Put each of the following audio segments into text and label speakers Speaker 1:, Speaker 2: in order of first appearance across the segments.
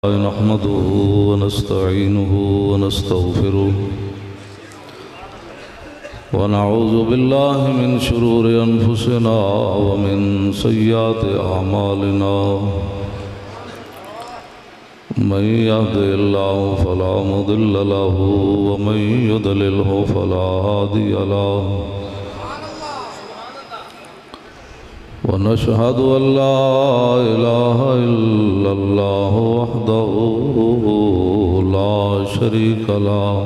Speaker 1: نحمده ونستعينه ونستغفره ونعوذ بالله من شرور أنفسنا ومن سيئات أعمالنا من يهده الله فلا مضل له ومن يضلله فلا هادي له ونشهد أن لا إله إلا الله وحده لا شريك له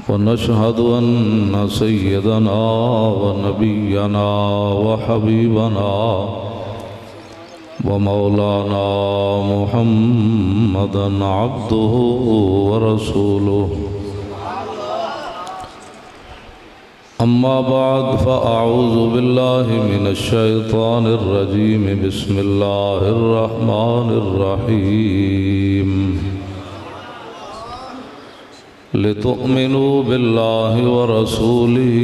Speaker 1: ونشهد أن سيدنا ونبينا وحبيبنا ومولانا محمدا عبده ورسوله أما بعد فأعوذ بالله من الشيطان الرجيم بسم الله الرحمن الرحيم لتؤمنوا بالله ورسوله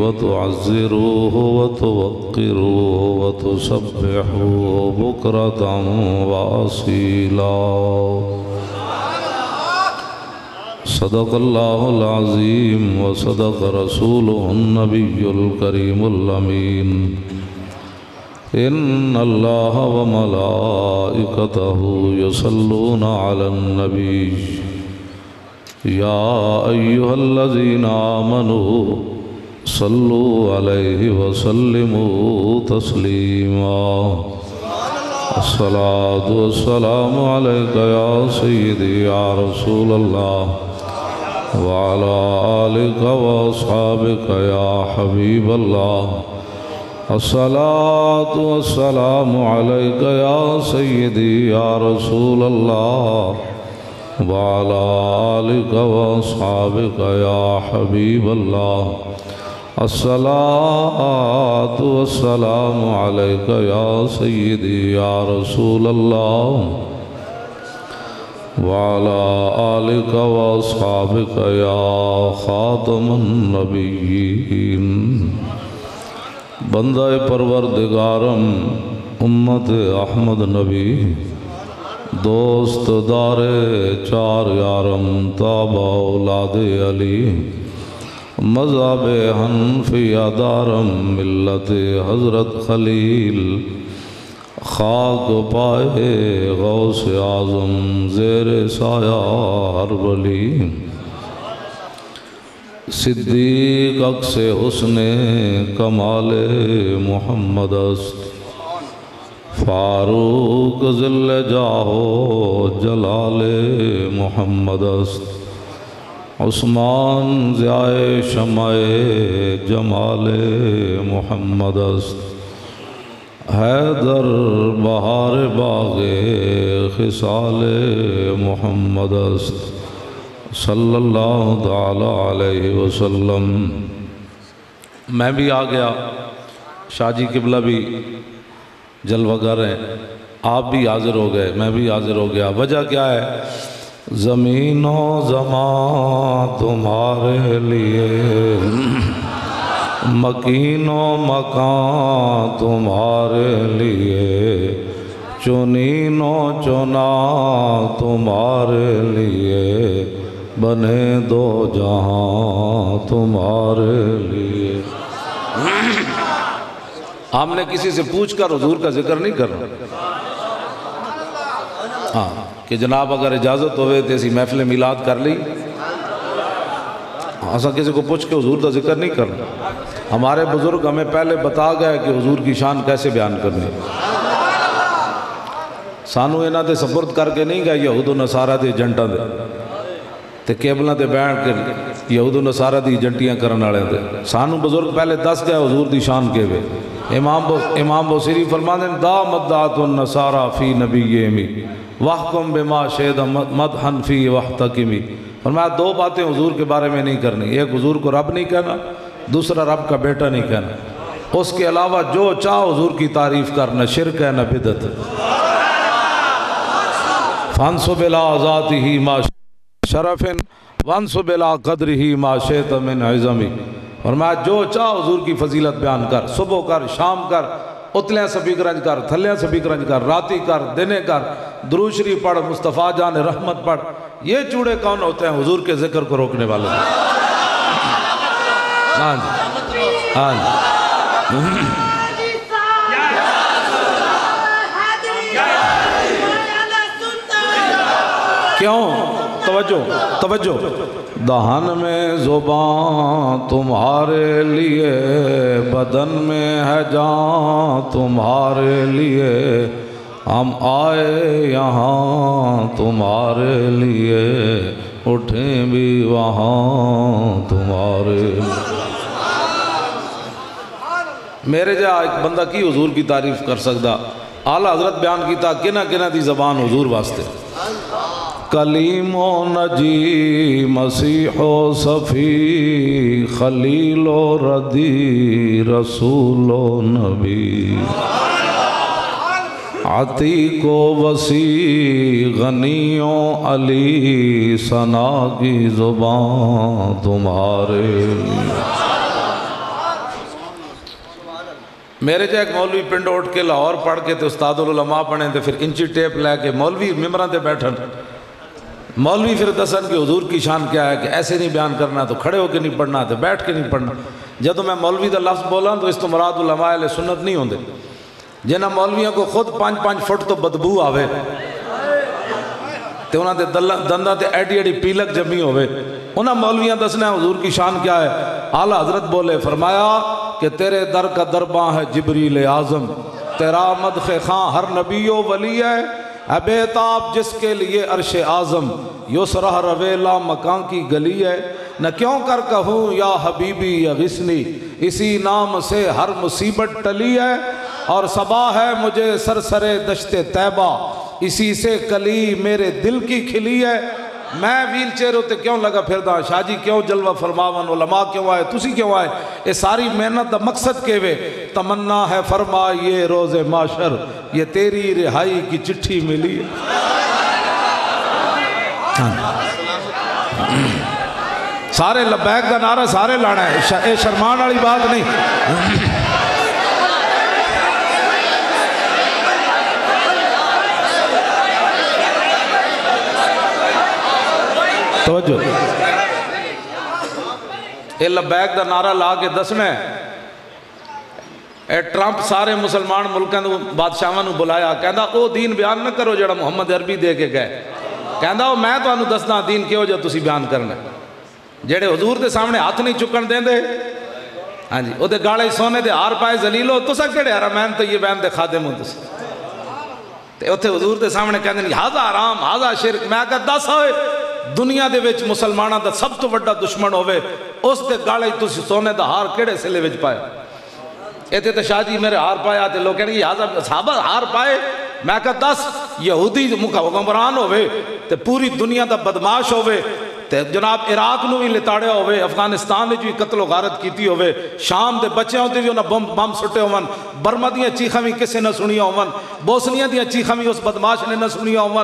Speaker 1: وتعزروه وتوقروه وتسبحوه بكرة وأصيلا صدق الله العظيم وصدق رسوله النبي الكريم الأمين إن الله وملائكته يصلون على النبي يا أيها الذين آمنوا صلوا عليه وسلموا تسليما الصلاة والسلام عليك يا سيدي يا رسول الله وعلى آلك وأصحابك يا حبيب الله الصلاة والسلام عليك يا سيدي يا رسول الله وعلى آلك وأصحابك يا حبيب الله الصلاة والسلام عليك يا سيدي يا رسول الله وعلى آلك وأصحابك يا خاتم النبيين بندہ پروردگارم امت احمد نبی دوست دار چار یارم تابع اولاد علی مذہب حنفیہ دارم ملت حضرت خلیل خاک پائے غوث اعظم زیر سایہ ہر ولی صدیق عکس حسن کمال محمد است فاروق ذل جاہو جلال محمد است عثمان ضیائے شمع جمال محمد است حیدر بہار باغ خصال محمد است صلی اللہ تعالی علیہ وسلم۔ میں بھی آ گیا، شاہ جی قبلہ بھی جلوہ گر ہیں، آپ بھی حاضر ہو گئے، میں بھی حاضر ہو گیا۔ وجہ کیا ہے؟ زمین و زمان تمہارے لیے، مکین و مکان تمہارے لیے، چنین و چنا تمہارے لیے، بنے دو جہاں تمہارے لیے۔ ہم نے کسی سے پوچھ کر حضور کا ذکر نہیں کرنا، ہاں کہ جناب اگر اجازت ہوئے تو ایسی محفل میلاد کر لی، ایسا کسی کو پوچھ کے حضور کا ذکر نہیں کرنا۔ ہمارے بزرگ ہمیں پہلے بتا گئے کہ حضور کی شان کیسے بیان کرنی۔ سانو انہاں دے سپرد کر کے نہیں گئے یہود و نصارہ دے ایجنٹاں دے تے کیبلاں تے بیٹھ کے یہود و نصارہ دی ایجنٹیاں کرن والے دے۔ سانو بزرگ پہلے دس گئے حضور دی شان کے وے۔ امام بصیری فرماتے ہیں دامت دعوت النصارى فی نبیہم واحکم بما شہد مدحا فی واحتکمی۔ فرمایا دو باتیں حضور کے بارے میں نہیں کرنی، ایک حضور کو رب نہیں کہنا، دوسرا رب کا بیٹا نہیں کہنا۔ اس کے علاوہ جو چاہ حضور کی تعریف کرنا، شرک ہے نہ بدعت۔ فانصب الى ذاتہ ما شرف وانصب الى قدرہ ما شئت من عظمی۔ فرمایا جو چاہ حضور کی فضیلت بیان کر، صبح کر، شام کر، اتلیاں سپیکرنج کر، تھلیاں سپیکرنج کر، راتی کر، دنے کر، درود شریف پڑھ، مصطفیٰ جان رحمت پڑھ. یہ چوڑے کون ہوتے ہیں؟ حضور کے ذکر کو روکنے والے. ہاں جی ہاں جی. کیوں؟ توجہ. دہن میں زبان تمہارے لیے، بدن میں ہے جان تمہارے لیے، ہم آئے یہاں تمہارے لیے، اٹھیں بھی وہاں تمہارے لیے. میرے جا ایک بندہ کی حضور کی تعریف کر سکتا؟ اعلیٰ حضرت بیان کیتا کنہ دی زبان حضور واسطے. کلیم و نجی مسیح و صفی، خلیل و ردی رسول و نبی، عتیق و وسیع غنی و علی، ثنا کی زبان تمہارے لیے. میرے جا ایک مولوی پنڈ اٹھ کے لاہور پڑھ کے تے استاد العلماء پڑھیں تے پھر انچی ٹیپ لے کے مولوی ممبران تے بیٹھن. مولوی پھر دسن کہ حضور کی شان کیا ہے، کہ ایسے نہیں بیان کرنا، تو کھڑے ہو کے نہیں پڑھنا، تو بیٹھ کے نہیں پڑھنا. جب میں مولوی دا لفظ بولا تو اس تو مراد علماء اہل سنت نہیں ہوندے. جنہ مولویوں کو خود 5-5 فٹ تو بدبو آوے تے انہاں دے دنداں تے ایڈی ایڈی پیلک جمی ہوئے، انہاں مولویاں دسنا حضور کی شان کیا ہے. اعلیٰ حضرت بولے، فرمایا کہ تیرے در کا درباں ہے جبریل اعظم، تیرا مدح خاں ہر نبی و ولی ہے، اے بیتاب جس کے لیے عرش اعظم، یسرہ رویلا مکان کی گلی ہے. نہ کیوں کر کہوں یا حبیبی یا غسنی، اسی نام سے ہر مصیبت ٹلی ہے، اور صبا ہے مجھے سرسر دشت طیبہ، اسی سے کلی میرے دل کی کھلی ہے. میں ویل چیئر ہوتے کیوں لگا پھر دا؟ شاہ جی کیوں جلوہ فرماون، علماء کیوں آئے، تسی کیوں آئے؟ یہ ساری محنت دا مقصد کے وے تمنا ہے فرما یہ روز معاشر، یہ تیری رہائی کی چٹھی ملی ہے. سارے لبیک دا نعرہ سارے لانا ہے، شرمان والی بات نہیں. توجہ، اے لبیک دا نعرہ لا کے دسنا ہے. اے ٹرمپ سارے مسلمان ملکاں دے بادشاہاں نو بلایا، کہندا او دین بیان نہ کرو جڑا محمد عربی دے کے گئے. کہندا او میں تانوں دسنا دین کیوں جو تسی بیان کرنا. جڑے حضور دے سامنے ہاتھ نہیں چکن دیندے، ہاں جی، او دے گالے سونے دے ہار پائے ذلیلو، تسا کیڑے حرمین طیبین دے خادم ہو تسی؟ تے اوتھے حضور دے سامنے کہندے نہیں ہاذا حرام ہاذا شرک. میں کہا دس ہوئے دنیا دے وچ مسلمانہ دا سب تو بڑا دشمن ہوئے، اس دے گالے تسی سونے دا ہار کیڑے سلے وچ پائے؟ ایتے تے شاہ جی میرے ہار پایا تے لوگ کہنے کہ صحابہ ہار پائے. میں کہا 10 یہودی حکمران ہوئے تے پوری دنیا دا بدماش ہوئے تے جناب عراق نو بھی لتاڑیا ہوئے، افغانستان نے جو قتل و غارت کیتی ہوئے، شام دے بچیاں ہوتے بھی انہاں بم سٹے ہوئے، برما دیاں چیخاں بھی کسے نہ سنیا ہوئے، بوسنیاں دیاں چیخاں بھی اس بدماش نے نہ سنیا ہوئے،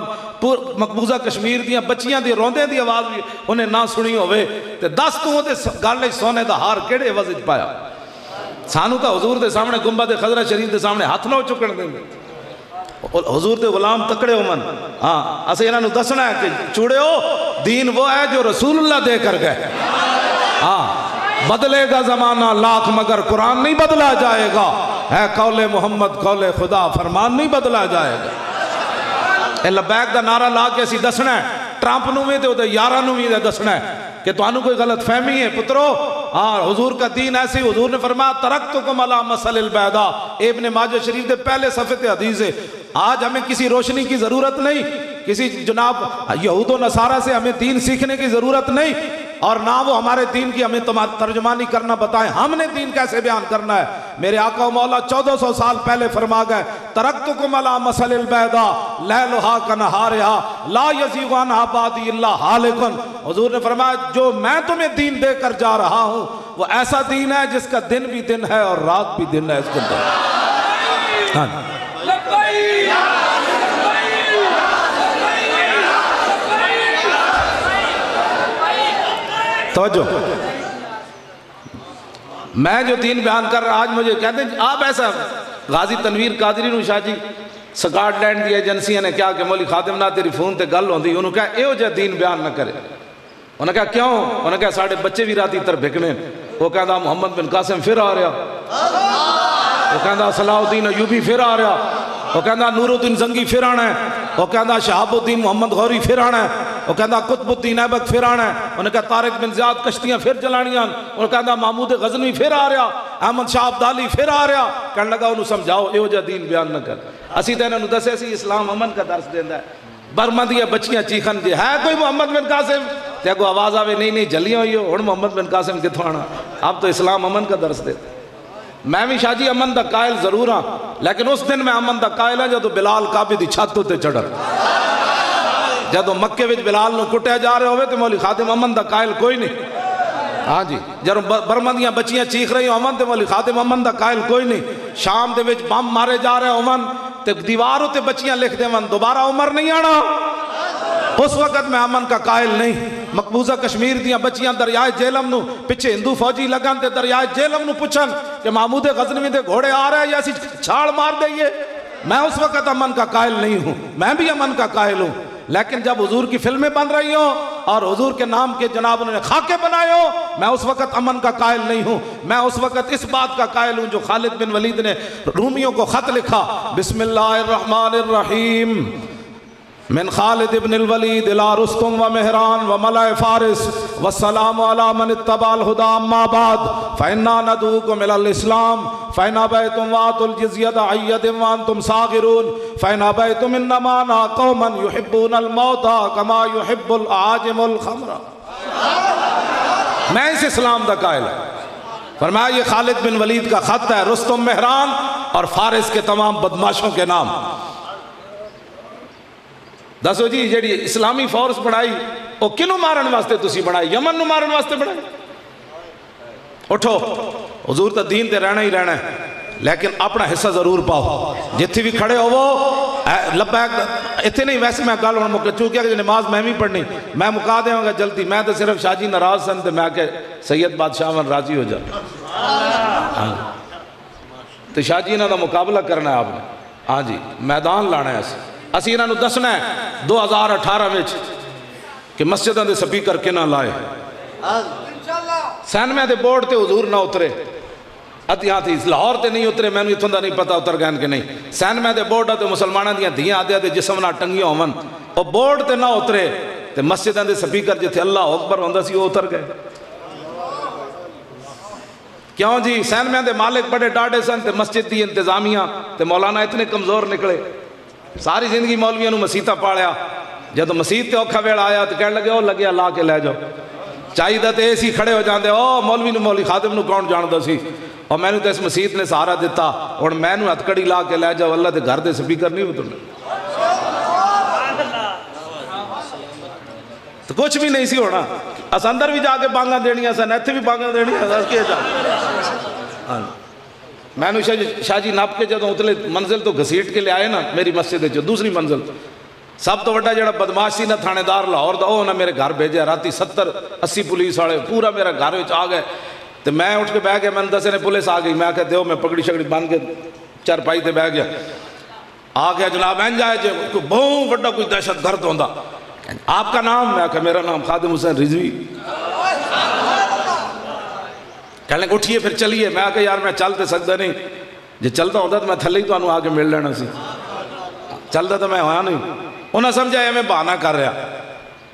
Speaker 1: مقبوضہ کشمیر دیاں بچیاں دی روندے دی آواز بھی انہیں نہ سنی ہوئے. تے 10 تو دے گالے سونے دا ہار کیڑے وزج پایا؟ سانو تا حضور دے سامنے گنبد خضرہ شریف دے سامنے ہاتھ نہ چکن دیں گے. حضور دے غلام تکڑے ہومن. ہاں اسے انہوں نے دسنا ہے کہ چوڑے ہو دین وہ ہے جو رسول اللہ دے کر گئے. ہاں بدلے گا زمانہ لاکھ مگر قرآن نہیں بدلا جائے گا، ہے قول محمد قول خدا فرمان نہیں بدلا جائے گا. اے لبیک دا نعرہ لا کے اسی دسنا ہے. ٹرمپ نو بھی دے یارہ نو بھی دے دسنا ہے کہ تو انہوں کوئی غلط فہمی ہے پترو. ہاں حضور کا دین ایسی، حضور نے فرمایا ترکتکم علی مسل البیضاء، ابن ماجہ شریف دے پہلے صفحے تے حدیث ہے. آج ہمیں کسی روشنی کی ضرورت نہیں، کسی جناب یہود و نصارہ سے ہمیں دین سیکھنے کی ضرورت نہیں، اور نہ وہ ہمارے دین کی ہمیں ترجمانی کرنا بتائیں. ہم نے دین کیسے بیان کرنا ہے. میرے آقا و مولا 1400 سال پہلے فرما گئے ترکتکم علی مسل البیضاء لیلھا کنہارھا لا یزیغ عنھا بعدی الا ھالک. حضور نے فرمایا جو میں تمہیں دین دے کر جا رہا ہوں وہ ایسا دین ہے جس کا دن بھی دن ہے اور رات بھی دن ہے. اس کے اندر توجہ، میں جو دین بیان کر رہا آج مجھے کہتے ہیں آپ ایسا غازی تنویر قادری نو شاہ جی سکاٹ لینڈ دی ایجنسیاں نے کیا کہ مولی خادم نہ تیری فون تے گل ہوندی، انہوں کہا ایو جا دین بیان نہ کرے. انہوں نے کہا کیوں؟ انہوں نے کہا ساڑھے بچے بھی راتی تر بھکنے. وہ کہندا محمد بن قاسم پھر آ رہا، وہ کہندا صلاح الدین ایوبی پھر آ رہا، وہ کہندا نور الدین زنگی پھر آنا ہے، وہ کہندا شہاب الدین محمد غوری پھر آنا ہے، وہ کہندا قطب الدین ایبک پھر آنا ہے، انہوں نے کہا طارق بن زیاد کشتیاں پھر چلانیاں، وہ کہندا محمود غزنوی پھر آ رہا، احمد شاہ عبدالی پھر آ رہا. کہنے لگا انہوں سمجھاؤ ایو جا دین بیان نہ کر. اسی تے انہوں دسے سی اسلام امن کا درس دیندہ ہے. برما دیا بچیاں چیخن دی ہے کوئی محمد بن قاسم تے کو آواز آوے نہیں جلیاں ہوئی ہو محمد بن قاسم کتھوں آنا. اب تو اسلام امن کا درس دیتا. میں بھی شاہ جی امن دا قائل ضرور ہاں، لیکن اس دن میں امن دا قائل ہے جدو بلال کعبے دی چھت تے چڑھا، جدو مکے وچ بلال نو کٹیا جا رہے ہوئے تے مولی خادم امن دا قائل کوئی نہیں. ہاں جی جب برما دیاں بچیاں چیخ رہی ہوں امن تے مولی خادم امن دا قائل کوئی نہیں. شام دے وچ بم مارے جا رہے امن تے دیواروں تے بچیاں لکھ دے من دوبارہ عمر نہیں آنا. اس وقت میں امن کا قائل نہیں. مقبوضہ کشمیر دیاں بچیاں دریائے جیلم نو پچھے ہندو فوجی لگن تے دریائے جیلم نو پوچھن کہ محمود غزنوی دے گھوڑے آ رہے ہیں یا اسی چھاڑ مار دئیے. میں اس وقت امن کا قائل نہیں ہوں، میں بھی امن کا قائل ہوں. لیکن جب حضور کی فلمیں بن رہی ہوں اور حضور کے نام کے جناب انہوں نے خاکے بنائے ہو، میں اس وقت امن کا قائل نہیں ہوں. میں اس وقت اس بات کا قائل ہوں جو خالد بن ولید نے رومیوں کو خط لکھا، بسم اللہ الرحمن الرحیم من خالد ابن الولید الى رستم و مہران و ملأ فارس والسلام علی من اتبع الہدی اما بعد فإنا ندعوکم الى الاسلام فإن ابیتم وآتوا الجزیۃ عید وانتم صاغرون فإن ابیتم انما انا قوما یحبون الموت کما یحب العاجم الخمر. میں اس اسلام دا قائل ہے. فرمایا یہ خالد بن ولید کا خط ہے، رستم مہران اور فارس کے تمام بدماشوں کے نام. دسو جی جیڑی اسلامی فورس بڑھائی وہ کنوں مارن واسطے تسی بڑھائی؟ یمن نو مارن واسطے بڑھائی؟ اٹھو حضور تا دین تے رہنا ہی رہنا ہے، لیکن اپنا حصہ ضرور پاؤ. جتھی بھی کھڑے ہو وہ لبیک اتنے نہیں. ویسے میں گل ہوں چونکہ کہ نماز میں بھی پڑھنی میں مکا دے گا جلدی. میں تو صرف شاہ جی ناراض سن تے میں کہ سید بادشاہ من راضی ہو جا. تو شاہ جی انہاں دا مقابلہ کرنا ہے آپ نے. ہاں جی میدان لانا ہے. اسی انہاں نو دسنا ہے 2018 وچ کہ مسجداں دے سپیکر کنا لائے. سینمے دے بورڈ تے حضور نہ اترے، اتیاں تھی لاہور تے نہیں اترے، میں نے اتھوں دا نہیں پتا اتر گئے کہ نہیں. سینمے دے بورڈ تے مسلماناں دیاں دھیاں آدھے دے جسم نہ ٹنگیاں ہون، او بورڈ تے نہ اترے تے مسجداں دے سپیکر جتھے اللہ اکبر ہوندا سی وہ اتر گئے. کیوں جی؟ سینمے دے مالک بڑے ڈاڈے سن تے مسجد دی انتظامیہ تے مولانا اتنے کمزور نکلے. ساری زندگی مولویوں نو مسیطہ پاڑیا. جب مسیط تے اوکھا ویڑ آیا تو کہنے لگے او لگیا لا کے لے جاؤ. چاہیے تے ایسی کھڑے ہو جاندے او مولوی نو مولوی خادم نو کون جاندہ سی اور میں نے تو اس مسیط نے سہارا دیتا اور میں نے ہتھ کڑی لا کے لے جاؤ. اللہ دے گھر دے سپیکر نہیں اترنے تو کچھ بھی نہیں سی ہونا. اس اندر بھی جا کے بانگاں دینیاں سن، ایتھے بھی بانگاں دینیاں سن کیا جا. میں نے شاہ جی ناپ کے جدوں اتلے منزل تو گھسیٹ کے لے آئے نا میری مسجد جو دوسری منزل سب تو بڑا جڑا بدماش سی نہ تھانے دار لاہور دا او نہ میرے گھر بھیجے. راتی 70-80 پولیس والے پورا میرا گھر وچ آ گئے. تو میں اٹھ کے بہ گیا. میں نے دسے نے پولیس آ گئی. میں کہا دیو میں پگڑی شگڑی بن کے چارپائی تے بہ گیا. آ گیا جناب این جائے جو کوئی بہت بڑا کوئی دہشت گرد ہوندا. آپ کا نام؟ میں کہا میرا نام خادم حسین رضوی. کہنے لگے اٹھئے پھر چلیے. میں کہا یار میں چل تے سکتا نہیں، جے چلتا ہوتا تو میں تھلے ہی تو انہوں آگے مل لینا سی. چلتا تو میں ہویا نہیں. انہوں سمجھا ہے میں بہانہ کر رہا.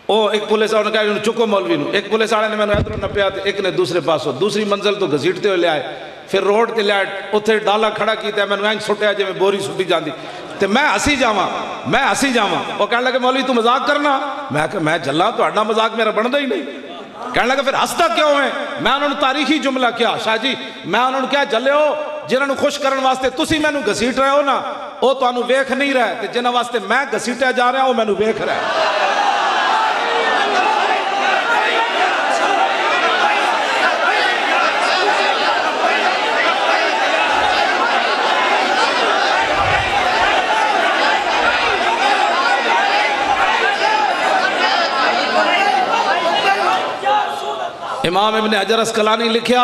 Speaker 1: او ایک پولیس آنے کہا انہوں چکو مولوی نو. ایک پولیس آنے نے میں نے ادھر نپیا تے ایک نے دوسرے پاسوں دوسری منزل تو گھسیٹتے ہوئے لے آئے. پھر روڈ تے لے آئے اتھے ڈالا کھڑا کیتا ہے. میں نے اینج سٹیا جے میں بوری سٹی جاندی تے میں ہسی جاواں. وہ کہنے لگے مولوی تو مذاق کرنا. میں کہا میں جلاں تو اڈا مذاق میرا بندا ہی نہیں. کہنے لگا پھر ہستا کیوں ہے؟ میں انہوں نے تاریخی جملہ کیا شاہ جی. میں انہوں نے کیا جلے ہو جنہوں نے خوش کرن واسطے تسی میں نے گھسیٹ رہے ہو نا وہ تو انہوں ویکھ نہیں رہے تے جنہوں واسطے میں گھسیٹے جا رہا ہوں میں نے ویکھ رہے. امام ابن حجر اسقلانی لکھیا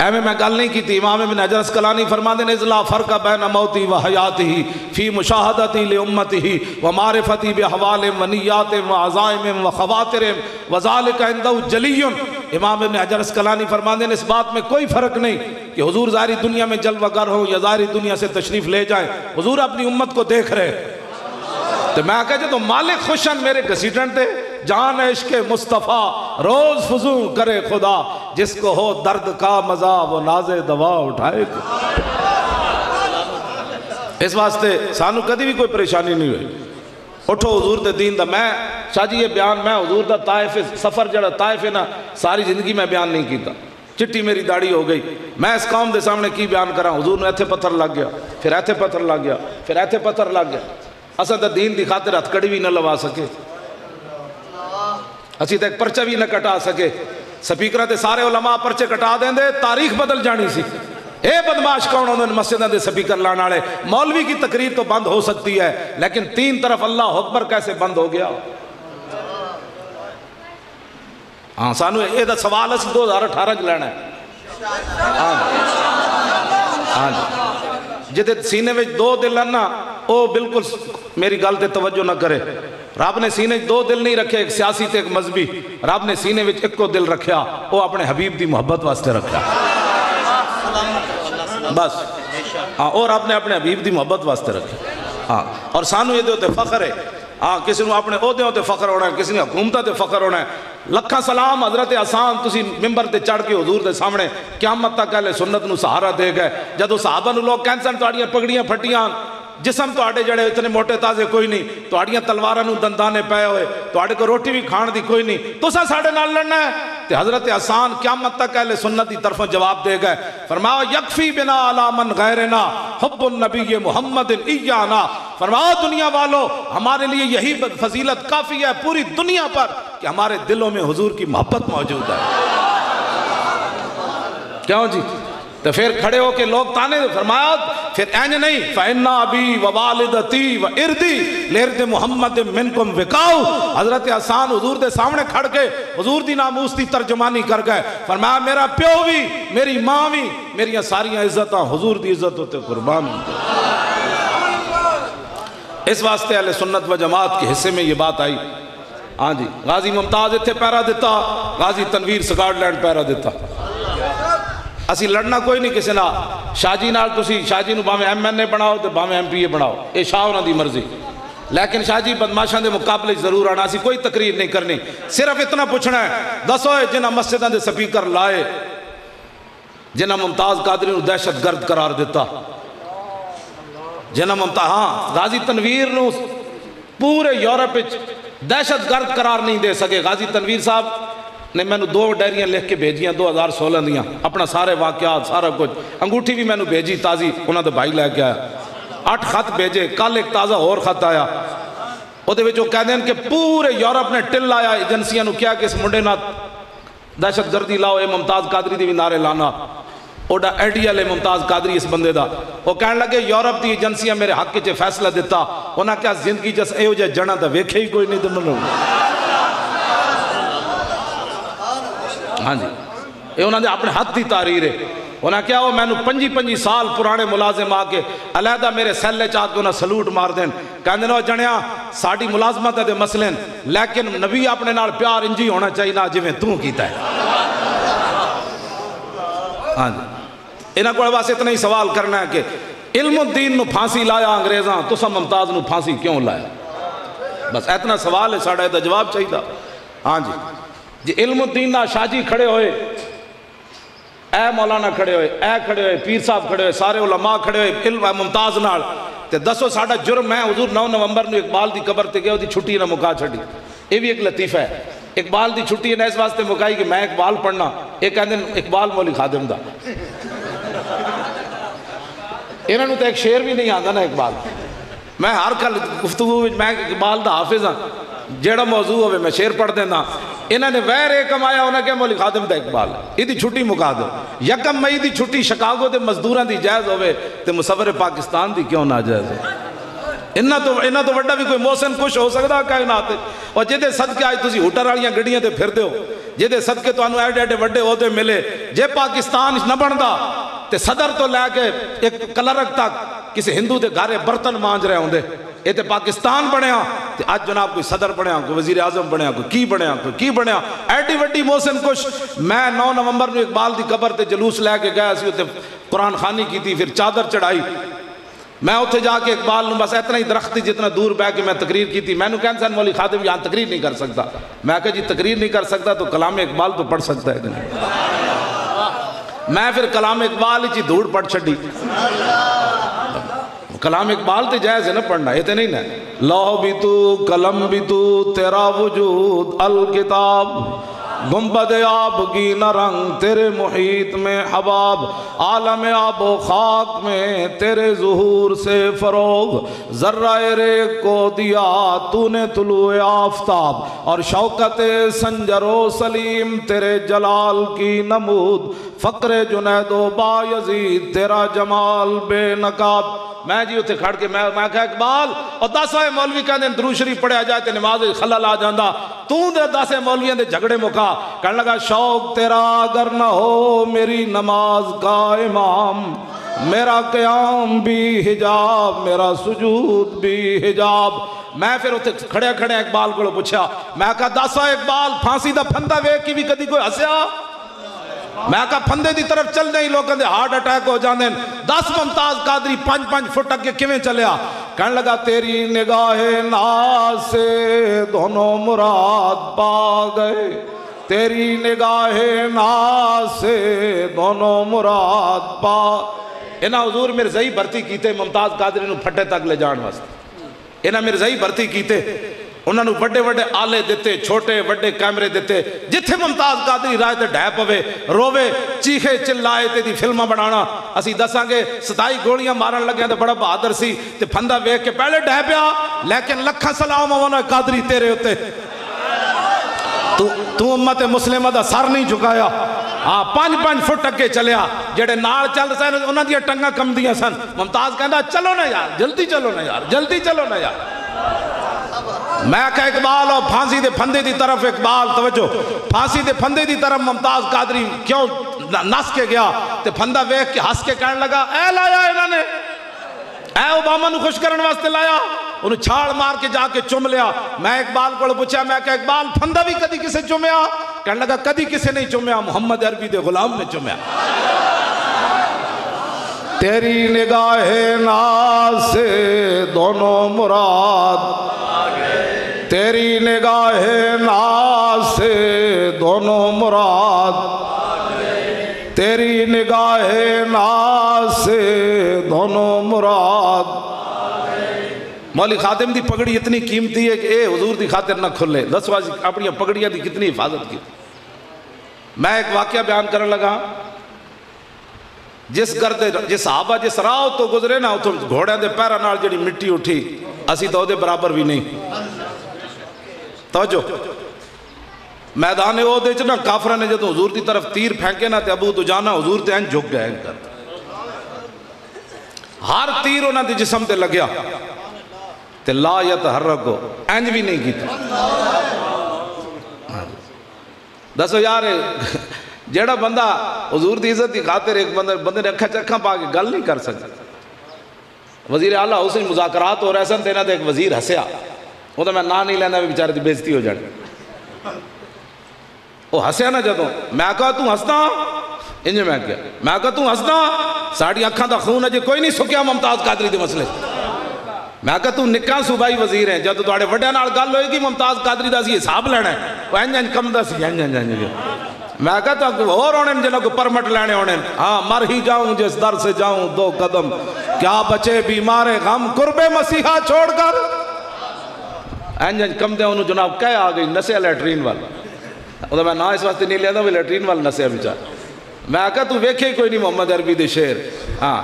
Speaker 1: ایویں میں گل نہیں کی تھی. امام ابن حجر اسقلانی فرماتے ہیں اذ لا فرق بین موتی و حیاتی فی مشاہدتی لامتی و معرفتی باحوال و نیات و عزائم و خواتر وذالک عنده جلی. امام ابن حجر اسقلانی فرماتے ہیں اس بات میں کوئی فرق نہیں کہ حضور ظاہری دنیا میں جلوہ گر ہوں یا ظاہری دنیا سے تشریف لے جائیں، حضور اپنی امت کو دیکھ رہے. تو میں کہا جو مالک خوشن میرے گھسیٹن تے جان عشق مصطفیٰ روز فضوں کرے خدا، جس کو ہو درد کا مزہ وہ ناز دوا اٹھائے. اس واسطے سانو کدی بھی کوئی پریشانی نہیں ہوئی. اٹھو حضور دے دین دا. میں شاہ جی یہ بیان میں حضور دا طائف سفر جڑا طائف ہے نا ساری زندگی میں بیان نہیں کیتا. چٹی میری داڑھی ہو گئی. میں اس قوم دے سامنے کی بیان کراں. حضور نے ایتھے پتھر لگ گیا، پھر ایتھے پتھر لگ گیا، پھر ایتھے پتھر لگ گیا. اساں تے دین دی خاطر ہتھ کڑی بھی نہ لوا سکے، اسی تے ایک پرچہ بھی نہ کٹا سکے. سپیکراں تے سارے علماء پرچے کٹا دیں دے، تاریخ بدل جانی سی. اے بدماش کون ہوندے مسجداں دے سپیکر لانے والے؟ مولوی کی تقریر تو بند ہو سکتی ہے لیکن تین طرف اللہ اکبر کیسے بند ہو گیا؟ ہاں سانو یہ دا سوال اس 2018 لینا ہے. ہاں جی جدے سینے میں دو دل نا او بالکل میری گل تے توجہ نہ کرے. رب نے سینے دو دل نہیں رکھے، ایک سیاسی تے ایک مذہبی. رب نے سینے میں ایک کو دل رکھیا، وہ اپنے حبیب دی محبت واسطے رکھیا بس. ہاں اور آپ نے اپنے حبیب دی محبت واسطے رکھیا. ہاں اور سانو یہ دے فخر ہے. ہاں کسی نے اپنے عہدوں تے فخر ہونا ہے، کسی نے حکومتوں تے فخر ہونا ہے. لکھاں سلام حضرت حسان تسی ممبر تے چڑھ کے حضور دے سامنے قیامت تک اہل سنت نو سہارا دے گئے. جدو صحابہ نو لوگ کہن سن تہاڈیاں پگڑیاں پھٹیاں، جسم تہاڈے جڑے اتنے موٹے تازے کوئی نہیں، تہاڈیاں تلواراں نو دندانے پے ہوئے، تہاڈے کو روٹی بھی کھان دی کوئی نہیں، تساں ساڈے نال لڑنا ہے. تے حضرت حسان قیامت تک اہل سنت دی طرفوں جواب دے گئے. فرمایا یکفی بنا علی من غیرنا حب النبی محمد ایانا. فرمایا دنیا والو ہمارے لیے یہی فضیلت کافی ہے پوری دنیا پر کہ ہمارے دلوں میں حضور کی محبت موجود ہے. کیوں جی؟ تو پھر کھڑے ہو کے لوگ تانے. فرمایا پھر اینج نہیں فَإِنَّا أَبِي وَوَالِدَتِي وَإِرْدِي لِإِرْدِ مُحَمَّدٍ مِّنْكُمْ وِقَاؤ. حضرت حسان حضور دے سامنے کھڑ کے حضور دی ناموس دی ترجمانی کر گئے. فرمایا میرا پیو بھی، میری ماں بھی، میری ساریاں عزتاں حضور دی عزت ہوتے قربان. اس واسطے اہل سنت و جماعت کے حصے میں یہ بات آئی. ہاں جی غازی ممتاز اتھے پیرا دیتا، غازی تنویر سکاٹ لینڈ پیرا دیتا. اسی لڑنا کوئی نہیں کسی نہ. شاہ جی نال تسی شاہ جی نو باویں ایم این اے بناؤ تے باویں ایم پی اے بناؤ، اے شاہ انہاں دی مرضی. لیکن شاہ جی بدماشاں دے مقابلے ضرور آنا. اسی کوئی تقریر نہیں کرنی، صرف اتنا پوچھنا ہے دسو جنہاں مسجداں دے سپیکر لائے، جنہاں ممتاز قادری نو دہشت گرد قرار دیتا، جنہاں ممتاز ہاں غازی تنویر نو پورے یورپ وچ دہشت گرد قرار نہیں دے سکے. غازی تنویر صاحب نے میں نے 2 ڈائریاں لکھ کے بھیجیاں 2016 دیاں، اپنا سارے واقعات سارا کچھ. انگوٹھی بھی میں نے بھیجی تازی، انہاں دے بھائی لے کے آیا. 8 خط بھیجے، کل ایک تازہ اور خط آیا. وہ دے وچ وہ کہہ دیں کہ پورے یورپ نے ٹل آیا ایجنسیاں نو کیا کہ اس منڈے نہ دہشت گردی لاؤ، اے ممتاز قادری دی بھی نعرے لانا. اوڈا ایڈیل ہے ممتاز قادری اس بندے دا. وہ کہنے لگے یورپ دی ایجنسیاں میرے حق کے فیصلہ دیتا. انہاں کیا زندگی جس اے ہو جائے جنا تا ویکھے ہی کوئی نہیں تے منو. ہاں جی یہ انہوں نے اپنے حد دی تحریر ہے. انہوں نے کیا ہو میں نے 25 سال پرانے ملازم آکے علیحدہ میرے سیلے چاہ کے انہوں سلوٹ مار دیں. کہنے نو جنیا ساڑی ملازمت ہے دے مسئلیں، لیکن نبی اپنے نال پیار انجی ہونا چاہیے نا جی میں توں کیتا ہے. ہاں جی انہاں کو بس اتنا ہی سوال کرنا ہے کہ علم الدین نو پھانسی لایا انگریزاں، تو سا ممتاز نو پھانسی کیوں لایا؟ بس اتنا سوال ہے ساڑھا ہے جواب چاہیے تھا. ہاں جی علم الدین نا شاہ جی کھڑے ہوئے، اے مولانا کھڑے ہوئے، اے کھڑے ہوئے، پیر صاحب کھڑے ہوئے، سارے علماء کھڑے ہوئے علم ممتاز نال. تے دسو ساڑھا جرم ہے حضور 9 نومبر نو اقبال دی قبر تے گئے وہ دی چھٹی نہ مکا چھڑی. یہ بھی ایک لطیفہ ہے. اقبال دی چھٹی ہے نا اس واسطے مکائی کہ میں اقبال پڑھنا، ایک کہندے اقبال مولی خادم دا. انہوں نے تو ایک شعر بھی نہیں آتا نا اقبال. میں ہر کل گفتگو میں اقبال دا حافظ ہاں، جیڑا موضوع ہوئے میں شعر پڑھ دینا. انہوں نے ویر ایک کمایا انہوں نے کہا مولی خادم دا اقبال یہ دی چھٹی مکا دو. 1 مئی دی چھٹی شکاگو دے مزدوراں دی جائز ہوئے تے مصور پاکستان دی کیوں نہ جائز ہو؟ انہاں تو وڈا بھی کوئی محسن خوش ہو سکتا کائنات. اور جدے صدقے آج تسی ہوٹر والیاں گڈیاں تے پھر دیو جہدے صدقے تانوں ایڈے ایڈے وڈے عہدے ملے، جے پاکستان نہ بندا تے صدر تو لے کے ایک کلرک تک کسی ہندو دے گھرے برتن مانج رہے ہوندے، یہ تے پاکستان بنیا تے آج جناب کوئی صدر بنیا، کوئی وزیر اعظم بنیا، کوئی کی بنیا ایڈی وڈی محسن کش۔ میں 9 نومبر نو اقبال دی قبر تے جلوس لے کے گیا سی، تے قرآن خوانی کی تھی، پھر چادر چڑھائی، میں اتھے جا کے اقبال نو بس اتنا ہی درخت جتنا دور بہ کے میں تقریر کی تھی، میں نے کہا مولوی خادم یہاں تقریر نہیں کر سکتا، میں کہا جی تقریر نہیں کر سکتا تو کلام اقبال تو پڑھ سکتا ہے کہ نہیں؟ میں پھر کلام اقبال ہی دھوڑ پڑھ چھڑی، کلام اقبال تے جائز ہے نا پڑھنا، یہ تے نہیں نا لوح بھی تو قلم بھی تو تیرا وجود الکتاب، گنبد آب کی نہ رنگ تیرے محیط میں حباب، عالم آب و خاک میں تیرے ظہور سے فروغ، ذرہ ریگ کو دیا تو نے طلوع آفتاب، اور شوکت سنجر و سلیم تیرے جلال کی نمود، فقر جنید و بایزید تیرا جمال بے نقاب۔ میں جی اتھے کھڑ کے میں کہا اقبال اور 10 مولوی کہنے درود شریف پڑھے آ جائے تے نماز خلل آ جاندہ، تو دے 10 مولویاں دے جھگڑے مکا، کہنے لگا شوق تیرا اگر نہ ہو میری نماز کا امام، میرا قیام بھی حجاب میرا سجود بھی حجاب۔ میں پھر اتھے کھڑے کھڑے اقبال کو پوچھا، میں کہا 10 اقبال پھانسی دا پھندا ویک کی بھی کدی کوئی ہسیا؟ میں کہا پھندے دی طرف چل جائیں لوگوں دے ہارٹ اٹیک ہو جاندے، 10 ممتاز قادری 5 فٹ اگے کیویں چلیا؟ کہنے لگا تیری نگاہ ناز سے دونوں مراد پا گئے، تیری نگاہ ناز سے دونوں مراد پا۔ انہاں حضور مرزائی بھرتی کیتے ممتاز قادری نو پھٹے تک لے جان واسطے، انہاں مرزائی بھرتی کیتے، انہوں نے بڑے بڑے آلے دیتے، چھوٹے بڑے کیمرے دیتے، جتھے ممتاز قادری رائے تے ڈھے پوے روے چیخے چلائے تے دی فلمہ بنانا، اسی دساں گے 27 گولیاں مارن لگے تے بڑا بہادر سی تے پھندا ویکھ کے پہلے ڈھے پیا، لیکن لکھاں سلام ہونا قادری تیرے ہوتے، تو امت مسلمہ دا سر نہیں جھکایا، 5 فٹ اگے چلیا، جڑے نال چل سن انہاں دی ٹنگاں کم دیاں سن، ممتاز کہندا چلو نا یار جلدی چلو نا یار جلدی چلو نا یار۔ میں کہا اقبال اور پھانسی دے پھندے دی طرف، اقبال توجہ، پھانسی دے پھندے دی طرف ممتاز قادری کیوں نس کے گیا تے پھندا ویکھ کے ہس کے کہنے لگا اے لایا انہوں نے، اے اوباما نو خوش کرن واسطے لایا، انہوں چھاڑ مار کے جا کے چم لیا۔ میں اقبال کو پوچھا، میں کہا اقبال پھندا بھی کدی کسے چمیا؟ کہنے لگا کدی کسے نہیں چمیا، محمد عربی دے غلام نے چمیا۔ تیری نگاہ ناز سے دونوں مراد، تیری نگاہ ناز سے دونوں مراد، تیری نگاہ ناز سے دونوں مراد۔ مولی خاتم دی پگڑی اتنی قیمتی ہے کہ اے حضور دی خاطر نہ کھلے، 10 واجی اپنی پگڑیاں دی کتنی حفاظت کی۔ میں ایک واقعہ بیان کرنے لگا، جس صحابہ جس راہ تو گزرے نا اتھوں گھوڑے دے پیرا نال جڑی مٹی اٹھی، اسی تو دے برابر بھی نہیں۔ توجہ، میدان عہد وچ نا کافراں نے جدوں حضور دی طرف تیر پھینکے نا تے ابو دجانہ حضور تے این جھک گئے، ہر تیر انہاں دے جسم تے لگیا تے لا یتحرکو، اینج بھی نہیں کیتا۔ دسو یار جیڑا بندہ حضور دی عزت دی خاطر ایک بندے نے اکھا چکھاں پا کے گل نہیں کر سکتا۔ وزیر اعلیٰ ہاؤس وچ مذاکرات ہو رہے سن تے انہاں دے ایک وزیر ہسیا، وہ تو میں نا نہیں لینا بھی بیچارے دی بےزتی ہو جانے، وہ ہسیا نا جدوں، میں کہا تو ہسدا؟ انج میں کیا، میں کہا تو ہسدا؟ ساڑی اکھاں دا خون اجے کوئی نہیں سکیا ممتاز قادری دے مسئلے، میں کہا تو نکاں صوبائی وزیر ہیں، جدوں تواڈے وڈیاں نال گل ہوئے گی ممتاز قادری دا سی حساب لینا ہے، وہ انج کم دا سی انج میں کہا تو اور ہونے جنہوں کو پرمٹ لینے ہونے، ہاں مر ہی جاؤں جس در سے جاؤں 2 قدم، کیا بچے بیمار غم قرب مسیحہ چھوڑ کر، کم دے انہوں جناب کہہ آگئی نسے لیٹرین والا، میں نا اس واسطے نہیں لیا تھا وہ لیٹرین والا نسے بچار۔ میں کہا تو ویکھے کوئی نہیں محمد عربی دے شیر، ہاں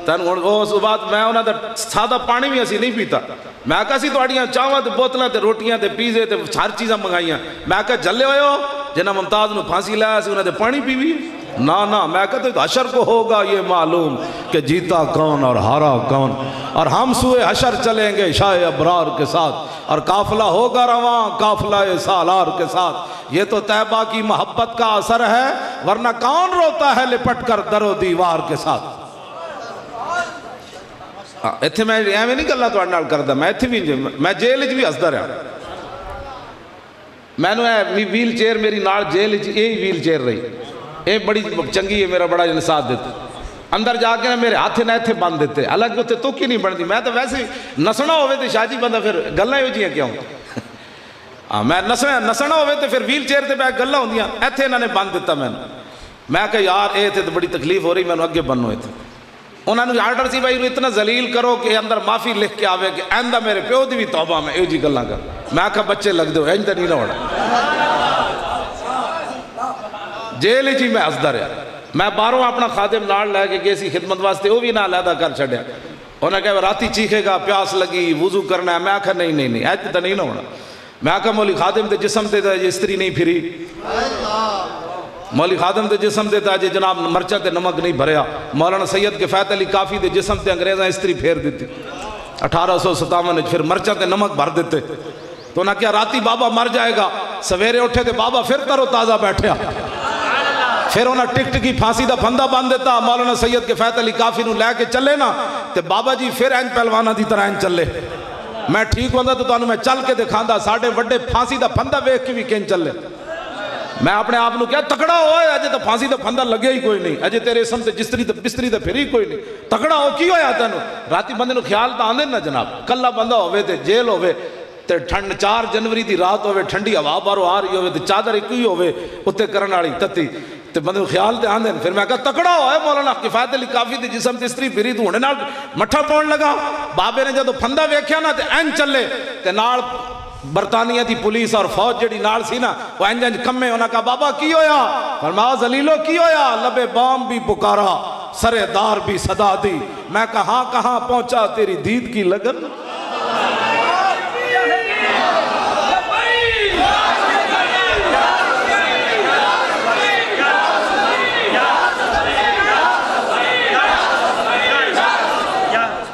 Speaker 1: اس بعد میں انہوں نے سادہ پانی بھی اسی نہیں پیتا، میں کہا سی توڑیاں چاواں تے بوتلاں تے روٹیاں تے پیزے تے ہر چیزاں منگائیاں، میں کہا جلے ہوئے ہو جنہاں ممتاز نو پھانسی لایا سی انہوں نے پانی پی بھی، نا میں کہتا ہوں حشر کو ہوگا یہ معلوم کہ جیتا کون اور ہارا کون، اور ہم سوئے حشر چلیں گے شاہ ابرار کے ساتھ، اور قافلہ ہوگا رواں قافلہ سالار کے ساتھ۔ یہ تو طیبہ کی محبت کا اثر ہے، ورنہ کون روتا ہے لپٹ کر در و دیوار کے ساتھ۔ ایتھے میں ایویں نہیں گلاں تواڈے نال کردا، میں ایتھے بھی میں جیل وچ بھی ہسدا رہا، میں نے ویل چیئر میری نال جیل وچ یہی ویل چیئر رہی، یہ بڑی چنگی ہے، میرا بڑا انسان دیتا، اندر جا کے میرے ہاتھ نہ ایتھے باندھ دیتے، الگ اتنے تک ہی نہیں بنتی، میں تو ویسے نسنا ہوئے تو شاہ جی بندہ پھر گلاں ہو جیاں کیوں، میں نسنا ہوئے تو پھر ویل چیئر تے بیٹھ گلاں ہوندیاں، ایتھے انہوں نے باندھ دیتا میں کہا یار اے تے بڑی تکلیف ہو رہی، میں نے اگے بنو ایتھے، انہوں نے آرڈر سی بھائی اتنا ذلیل کرو کہ اندر معافی لکھ کے آوے کہ آئندہ میرے پیو دی بھی توبہ میں ایو جی گلاں کر، میں کہا بچے لگ دو اینج تے نہیں نہ ہونا، جیل جی میں ہسدا رہا، میں باہروں اپنا خادم نال لے کے گئی سی خدمت واسطے، وہ بھی نہ علیحدہ کر چھڈیا، انہوں نے کہا راتی چیخے گا پیاس لگی وضو کرنا ہے، میں کہا نہیں ایج تے نہیں نہ ہونا، میں کہا مولی خادم دے جسم تے استری نہیں پھری، مولی خادم دے جسم تے جی جناب مرچہ تے نمک نہیں بھریا، مولانا سید کفایت علی کافی دے جسم تے انگریزاں استری پھیر دیتی 1857 پھر مرچہ تے نمک بھر دیتے، تو انہوں نے کہا راتی بابا مر جائے گا، سویرے اٹھے تے بابا پھر تر و تازہ بیٹھیا، پھر انہوں نے ٹکٹ کی پھانسی دا پھندہ باندھ دیتا، مولانا سید کفایت علی کافی نو لے کے چلے نا تے بابا جی پھر این پہلوانہ دی طرح این چلے، میں ٹھیک ہوندہ تو انہوں میں چل کے دکھاندہ ساڑھے وڈے پھانسی دا پھندہ ویک کی بھی کین چلے، میں اپنے آپ نو کیا تکڑا ہوئے اجے تو پھانسی دا پھندہ لگے ہی کوئی نہیں، اجے تیرے اسم تے بستری تے پھر ہی کوئی نہیں، تکڑا ہو کی ہویا تینو، راتی بندے نو خیال تا آندے نا جناب، کلہ بندہ ہوئے تے جیل ہوئے تے 4 جنوری دی رات ہوئے ٹھنڈی ہوا بارو آ رہی ہوئے تے چادر ایک ہی ہوئے اتے کرن والی تتی تے بندے نو خیال تے آندے، پھر میں کہا تکڑا ہوئے مولانا کفایت علی کافی دی جسم تے استری پھری تو ہونے نال مٹھا پاؤن لگا، بابے نے جدو پھندہ ویکھیا نا تے این چلے تے نال برطانیہ دی پولیس اور فوج جڑی نال سی نا وہ انج کمے، انہاں کہا بابا کی ہویا، فرمایا ذلیلو کی ہویا، لبے بام بھی پکارا سرے دار بھی صدا دی، میں کہاں کہاں پہنچا تیری دید کی لگن،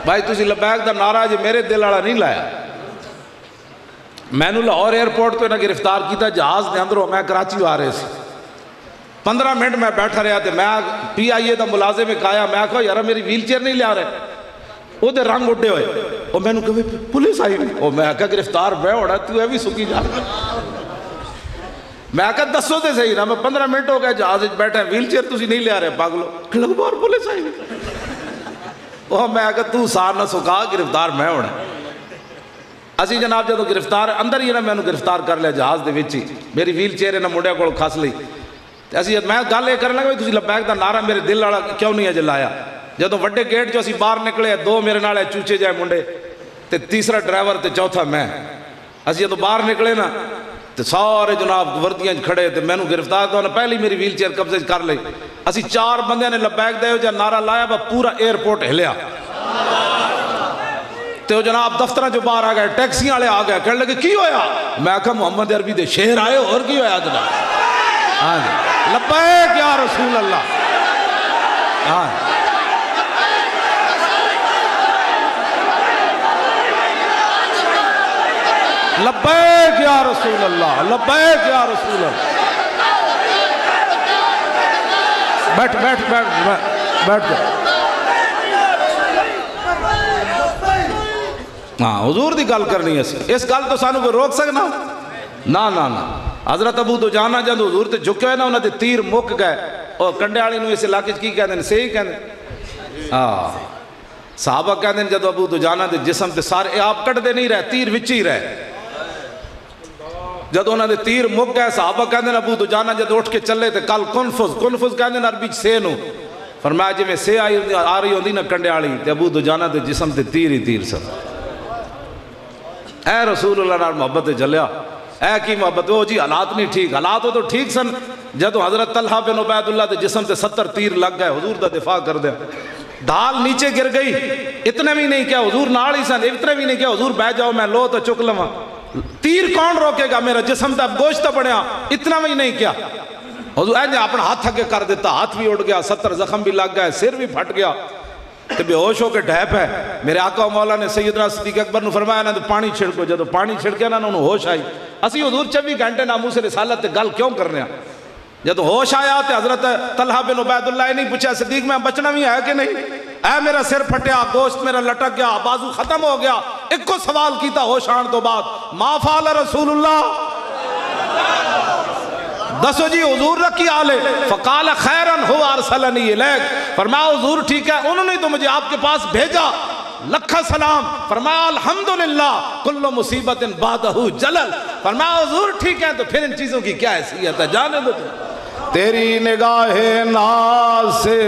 Speaker 1: بھائی تسی لبیک دا نعرہ جی میرے دل والا نہیں لایا، میں نے لاہور ایئرپورٹ تو انہیں گرفتار کیتا جہاز دے اندروں، میں کراچی آ رہے سی 15 منٹ میں بیٹھا رہا تھے، میں پی آئی اے دا ملازم ایک آیا، میں کہا یارا میری ویل چیئر نہیں لیا رہے، وہ دے رنگ اٹھے ہوئے، اور میں نے کہا پولیس آئی نہیں، اور میں کہا گرفتار بے اڑا تو ہے بھی سکی جا رہا، میں کہا دسو دے صحیح نا، میں 15 منٹ ہو گئے جہاز بیٹھا ہے، ویل چیئر تسی نہیں لیا رہے پاگلو، کہ لگ بار پولیس آئی نہیں، وہ میں کہا تو سار نہ سکا گرفتار میں ہونا، اسی جناب جدو گرفتار اندر ہی نا میں گرفتار کر لیا جہاز دے وچی، میری ویل چیئر نا منڈے کو کھس لی، اسی میں گل یہ کرنے لگا تسی لبیک دا نعرہ میرے دل والا کیوں نہیں اجے لایا، جدو وڈے گیٹ جو اسی باہر نکلے 2 میرے نالے چوچے جائے منڈے تے تیسرا ڈرائیور تے چوتھا میں، اسی جدو باہر نکلے نا تے سارے جناب وردیاں کھڑے تے میں نو گرفتار تو پہلی میری ویل چیئر قبضے کر لئی، اسی 4 بندے نے لبیک دے جا نعرہ لایا با پورا ایئرپورٹ ہلیا، تو جناب دفترہ جو باہر آ گئے ٹیکسی والے آ گئے کہنے لگے کی ہویا، میں کہا محمد عربی دے شہر آئے اور کی ہویا جناب، لبیک یا رسول اللہ، لبیک یا رسول اللہ، لبیک یا رسول اللہ، بیٹھ جا، ہاں حضور دی گل کرنی ہے، اس گل تو سانو کوئی روک سکنا نا، حضرت ابو دجانہ جب حضور تے جھکے ہوئے نا انہوں نے تیر مک گئے، اور کنڈے والی نو اس علاقے کی کہتے ہیں صحیح کہتے ہیں، صحابہ کہتے ہیں جب ابو دجانہ دے جسم تے سارے آپ کٹ دے نہیں رہے، تیر وچ ہی رہے، جب انہوں نے تیر مک گئے صحابہ کہتے ہیں ابو دجانہ جب اٹھ کے چلے تے کل کنفز کہتے ہیں عربی سے نو، فرمایا جی میں سے آ رہی ہوندی نا کنڈے والی تے ابو دجانہ دے جسم تے تیر ہی تیر سن، اے رسول اللہ نال محبت جلیا، اے کی محبت، وہ جی حالات نہیں ٹھیک، حالات ہو تو ٹھیک سن، جدو حضرت طلحہ بن عبید اللہ دے جسم تے 70 تیر لگ گئے، حضور دا دفاع کر دیا، ڈھال نیچے گر گئی، اتنے بھی نہیں کیا حضور نال ہی سن، اتنے بھی نہیں کیا حضور بہ جاؤ میں لو تو چک لواں، تیر کون روکے گا، میرا جسم تے اب گوشت بنیا، اتنا بھی نہیں کیا، حضور نے اپنا ہاتھ اگے کر دیتا، ہاتھ بھی اڑ گیا، 70 زخم بھی لگ گئے، سر بھی پھٹ گیا تے بے ہوش ہو کے ڈھیپ ہے۔ میرے آقا و مولا نے سیدنا صدیق اکبر نے فرمایا نا تو پانی چھڑکو، جدو پانی چھڑکیا نا انہوں ہوش آئی۔ اسی حضور 24 گھنٹے ناموس رسالت تے گل کیوں کر رہے ہیں؟ جدو ہوش آیا تے حضرت طلحہ بن عبید اللہ نہیں پوچھا صدیق میں بچنا بھی ہے کہ نہیں؟ اے میرا سر پھٹیا، گوشت میرا لٹک گیا، بازو ختم ہو گیا، ایک کو سوال کیتا ہوش آن تو بعد، ما فعل رسول اللہ، دسو جی حضور رکھی آلے؟ فقال خیرن ہو ارسلنی الیک، فرمایا حضور ٹھیک ہے، انہوں نے تو مجھے آپ کے پاس بھیجا، لکھا سلام۔ فرمایا الحمدللہ کل مصیبت بعدہ جلل، فرمایا حضور ٹھیک ہے، تو پھر ان چیزوں کی کیا حیثیت ہے؟ جانے دو تیری نگاہ ناز سے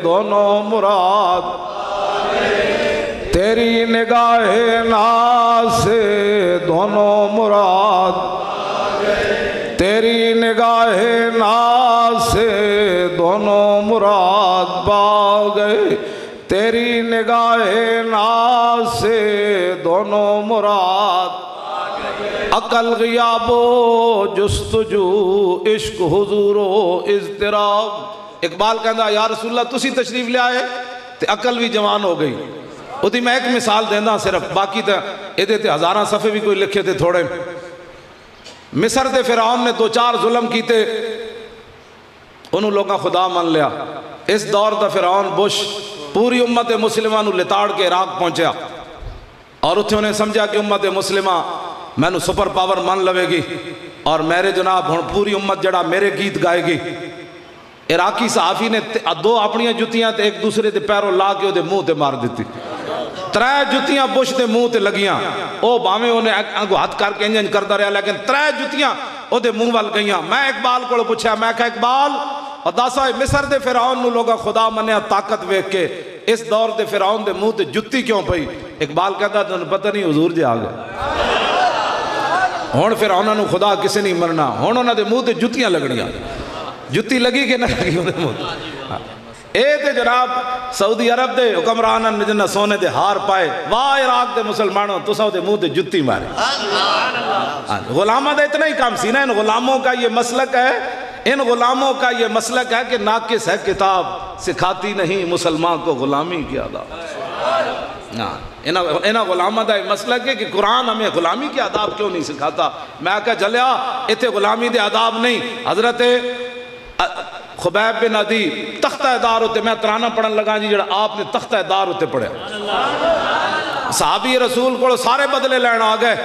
Speaker 1: دونوں مراد، تیری نگاہ ناز سے دونوں مراد، تیری نگاہ ناز سے دونوں مراد پا گئے، تیری نگاہ ناز سے دونوں مراد، عقل غیاب و جستجو عشق حضور و اضطراب۔ اقبال کہندا یا رسول اللہ تسی تشریف لے آئے تے عقل بھی جوان ہو گئی۔ اُتی میں ایک مثال دینا صرف، باقی تے ایدے تے ہزاراں صفحے بھی کوئی لکھے تے تھوڑے۔ مصر دے فرعون نے 2-4 ظلم کیتے، انہوں لوگاں خدا من لیا۔ اس دور دا فرعون بش پوری امت مسلمہ نو لتاڑ کے عراق پہنچیا، اور اتھے انہیں سمجھا کہ امت مسلمہ میں نو سپر پاور من لوے گی، اور میرے جناب ہن پوری امت جڑا میرے گیت گائے گی۔ عراقی صحافی نے 2 اپنیاں جتیاں تے ایک دوسرے دے پیروں لا کے دے منہ تے مار دیتی، 3 جتیاں بش دے منہ تے لگیاں، او باویں انہیں آگو ہاتھ کر کے انجن کرتا رہا، لیکن 3 جتیاں او دے منہ وال گئیاں۔ میں اقبال کو پوچھا، میں کہا اقبال اور داسا مصر دے فرعون نو لوگا خدا منیا طاقت ویکھ کے، اس دور دے فرعون دے منہ تے جتی کیوں پئی؟ اقبال کہتا تنہیں پتہ نہیں حضور جی آ گئے، ہون فرعوناں نو خدا کسے نہیں مرنا، ہون انہاں دے منہ تے جتیاں لگڑیاں، جتی لگی کہ نہ لگی انہاں دے منہ۔ اے تے جناب سعودی عرب دے حکمراناں نے جنہ سونے دے ہار پائے، واہ عراق دے مسلمانوں تساں دے منہ تے جتی مارے۔ غلامہ دے اتنا ہی کام سی نا، ان غلاموں کا یہ مسلک ہے، ان غلاموں کا یہ مسلک ہے کہ ناقص ہے کتاب، سکھاتی نہیں مسلمان کو غلامی کی آداب۔ انہاں غلامہ دا یہ مسلک ہے کہ قرآن ہمیں غلامی کے آداب کیوں نہیں سکھاتا؟ میں کہا جلیا اتھے غلامی دے آداب نہیں۔ حضرت خبیب بن عدی تختہ دار ہوتے، میں ترانہ پڑھن لگا جی جڑا آپ نے تختہ دار ہوتے پڑھے، صحابی رسول کو سارے بدلے لینا آگئے۔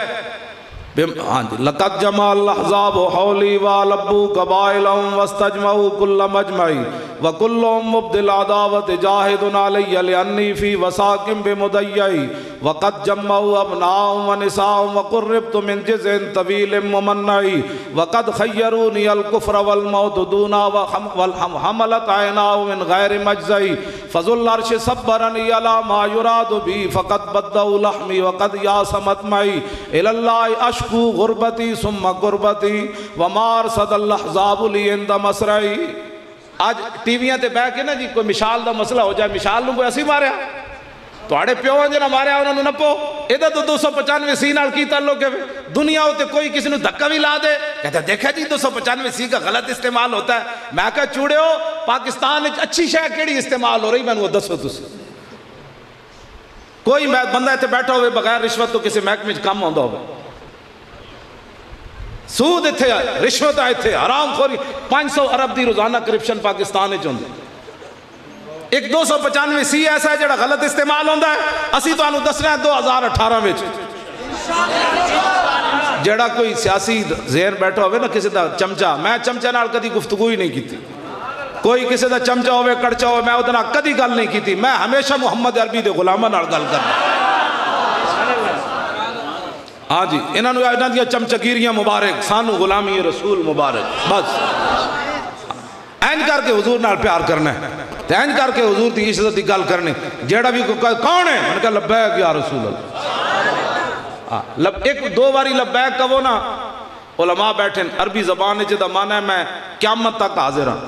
Speaker 1: لقد جمع الاحزاب حولی والبو قبائلهم واستجمعوا كل مجمعی وكلهم مبدل عداوت جاہد علی لأنی فی وساکم بمدیعی وقد جمعوا ابناءهم ونساءهم وقربت من جزء طویل ممنعی وقد خیرونی الکفر والموت دونا وحملت عیناء من غیر مجزعی فذو العرش صبرنی علی ما یراد بی فقد بدعوا لحمی وقد یاسمت معی الاللہ اشکو غربتی ثم غربتی ومار صد الاحزاب لی اند مسرعی۔ آج ٹی ویاں تے بہ کے نا جی کوئی مشال دا مسئلہ ہو جائے، مشال نو کوئی اسی ماریا تو آڑے پیوان جنا ماریا انہوں نے نپو، ادھا تو 295 سی نال کی تعلق ہے۔ دنیا ہوتے کوئی کسی نے دھکا بھی لا دے، کہتا دیکھا جی 295 سی کا غلط استعمال ہوتا ہے۔ میں کہا چوڑے ہو پاکستان اچھی شے کیڑی استعمال ہو رہی، میں نے وہ دسو تسی کوئی بندہ اتنے بیٹھا ہوئے بغیر رشوت تو کسی محکمے کم ہوندہ ہوئے، سود اتھے رشوت اتھے حرام خوری، 500 ارب دی روزانہ کرپشن پاکستان چاہتے ایک 295 سی ایسا ہے جڑا غلط استعمال ہوندہ ہے۔ اسی تو آنو دس رہے ہیں 2018 میں جڑا کوئی سیاسی ذہن بیٹھا ہوئے نا کسی دا چمچہ، میں چمچہ نال کدی گفتگو ہی نہیں کیتی، کوئی کسی دا چمچہ ہوئے کڑچہ ہوئے میں اتنا کدی گل نہیں کیتی، میں ہمیشہ محمد عربی دے غلامہ نال گل کرنا۔ ہاں جی انہوں نے دیا چمچگیریاں مبارک، سانو غلامی رسول مبارک، بس این کر کے حضور نال پیار کرنا ہے، این کر کے حضور دی عزت دی گل کرنی۔ جیڑا بھی کون ہے؟ میں نے کہا لبیک یا رسول اللہ۔ ایک 2 باری لبیک کہو نا، علماء بیٹھیں عربی زبان جدا مانا ہے میں قیامت تک حاضر ہوں۔